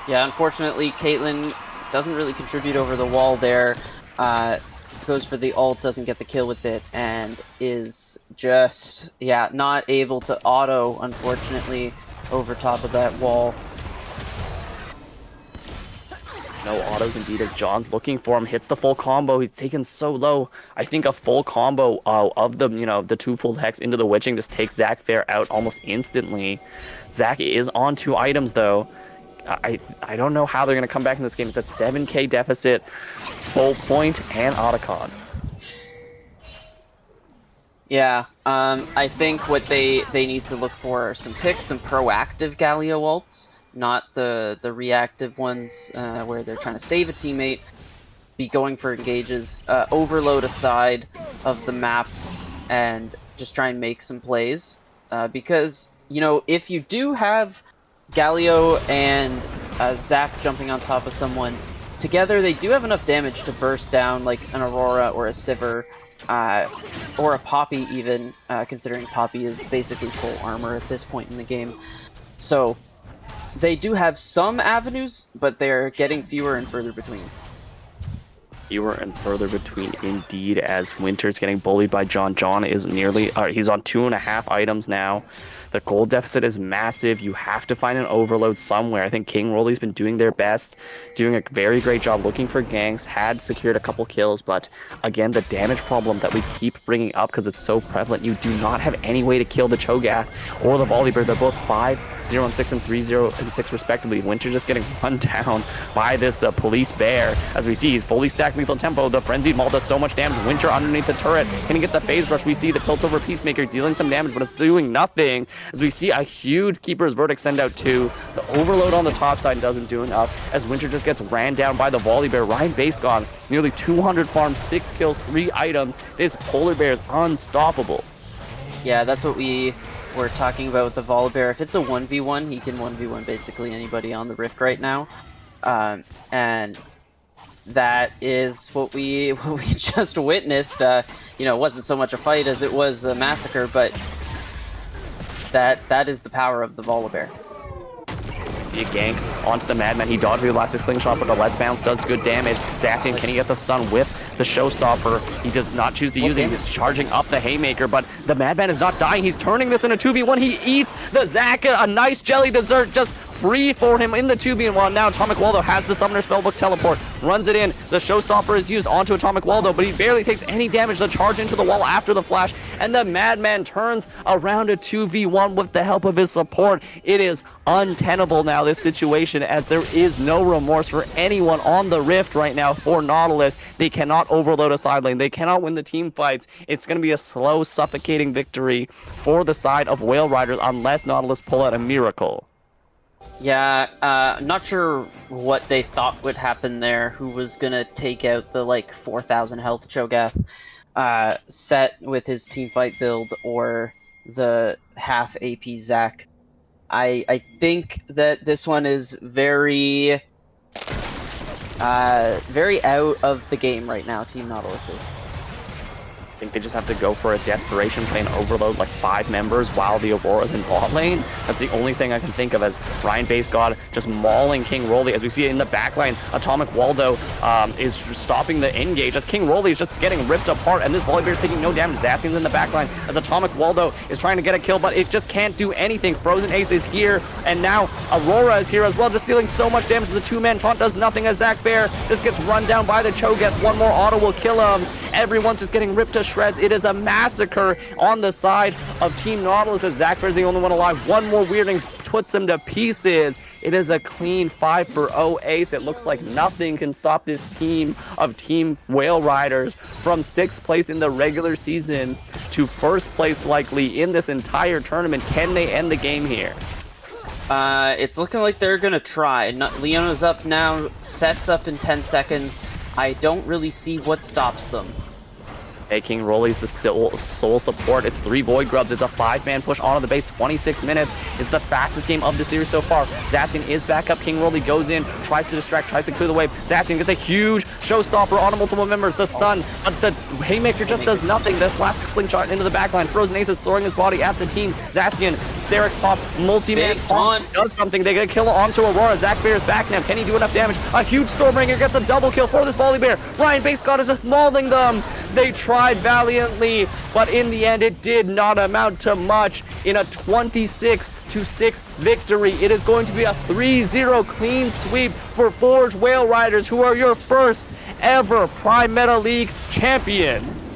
Yeah, unfortunately, Caitlyn doesn't really contribute over the wall there. Goes for the ult, doesn't get the kill with it, and is just, yeah, not able to auto, unfortunately, over top of that wall. No autos indeed, as John's looking for him, hits the full combo. He's taken so low. I think a full combo of the, the twofold hex into the witching just takes Zachfair out almost instantly. Zach is on 2 items though. I don't know how they're going to come back in this game. It's a 7k deficit, soul point, and Otacon. Yeah, I think what they need to look for are some picks, some proactive Galio ults, not the reactive ones where they're trying to save a teammate, be going for engages, overload a side of the map, and just try and make some plays. Because, if you do have Galio and Zach jumping on top of someone, together they do have enough damage to burst down like an Aurora or a Sivir, or a Poppy even, considering Poppy is basically full armor at this point in the game. So they do have some avenues, but they're getting fewer and further between. Fewer and further between indeed, as Winter's getting bullied by John. John is nearly, he's on 2.5 items now. The gold deficit is massive. You have to find an overload somewhere. I think King Rolly's been doing their best, doing a very great job looking for ganks, had secured a couple kills, but again, the damage problem that we keep bringing up because it's so prevalent, you do not have any way to kill the Cho'Gath or the Volibear. They're both 5, 0 and 6, and 3, 0 and 6 respectively. Winter just getting run down by this police bear. As we see, he's fully stacked lethal tempo. The Frenzied Maul does so much damage. Winter underneath the turret. Can he get the phase rush? We see the Piltover Peacemaker dealing some damage, but it's doing nothing. As we see a huge Keeper's Verdict send out 2. The overload on the top side doesn't do enough, as Winter just gets ran down by the Volibear. Ryan Basedown, nearly 200 farms, 6 kills, 3 items. This Polar Bear is unstoppable. Yeah, that's what we were talking about with the Volibear. If it's a 1v1, he can 1v1 basically anybody on the Rift right now. And that is what we just witnessed. It wasn't so much a fight as it was a massacre, but that is the power of the Volibear. See a gank onto the Madman. He dodged the elastic slingshot, but the Let's Bounce does good damage. Zacian, can he get the stun with the Showstopper? He does not choose to use it. He's charging up the Haymaker, but the Madman is not dying. He's turning this into 2v1. He eats the Zaka, a nice jelly dessert, just free for him in the 2v1. Now Atomic Waldo has the Summoner Spellbook Teleport, runs it in. The Showstopper is used onto Atomic Waldo, but he barely takes any damage. The charge into the wall after the flash, and the Madman turns around a 2v1 with the help of his support. It is untenable now, this situation, as there is no remorse for anyone on the Rift right now for Nautilus. They cannot overload a side lane. They cannot win the team fights. It's going to be a slow, suffocating victory for the side of Whale Riders unless Nautilus pull out a miracle. Yeah, not sure what they thought would happen there. Who was gonna take out the, like, 4,000 health Cho'Gath set with his teamfight build, or the half AP Zac. I think that this one is very out of the game right now, Team Nautilus is. I think they just have to go for a desperation play and overload like 5 members while the Aurora's in bot lane. That's the only thing I can think of, as Ryan Base God just mauling King Rolly. As we see in the backline, Atomic Waldo is stopping the engage as King Rolly is just getting ripped apart, and this Volibear is taking no damage. Zacian's in the backline as Atomic Waldo is trying to get a kill, but it just can't do anything. Frozen Ace is here, and now Aurora is here as well, just dealing so much damage. The 2-man taunt does nothing as Zac Bear just gets run down by the Cho'Gath. One more auto will kill him. Everyone's just getting ripped to shreds. It is a massacre on the side of Team Nautilus as Zac Bear is the only one alive. One more Weirding puts him to pieces. It is a clean 5-0 ace. It looks like nothing can stop this team of Team Whale Riders from 6th place in the regular season to 1st place likely in this entire tournament. Can they end the game here? It's looking like they're gonna try. Leona's up now, sets up in 10 seconds. I don't really see what stops them. Hey, King Rolly's the soul support. It's 3 Void Grubs. It's a 5-man push onto the base, 26 minutes. It's the fastest game of the series so far. Zacian is back up. King Rolly goes in, tries to distract, tries to clear the wave. Zacian gets a huge showstopper on multiple members. The stun, but the Haymaker just does nothing. This Elastic Slingshot into the backline. Frozen Ace is throwing his body at the team. Zacian, Sterex pop, multi-man taunt does something. They get a kill onto Aurora. Zac Bear is back now. Can he do enough damage? A huge Stormbringer gets a double kill for this Volibear. Ryan Base God is just mauling them. They tried valiantly, but in the end it did not amount to much. In a 26-6 victory, it is going to be a 3-0 clean sweep for Forge Whale Riders, who are your first ever Prime Meta League champions.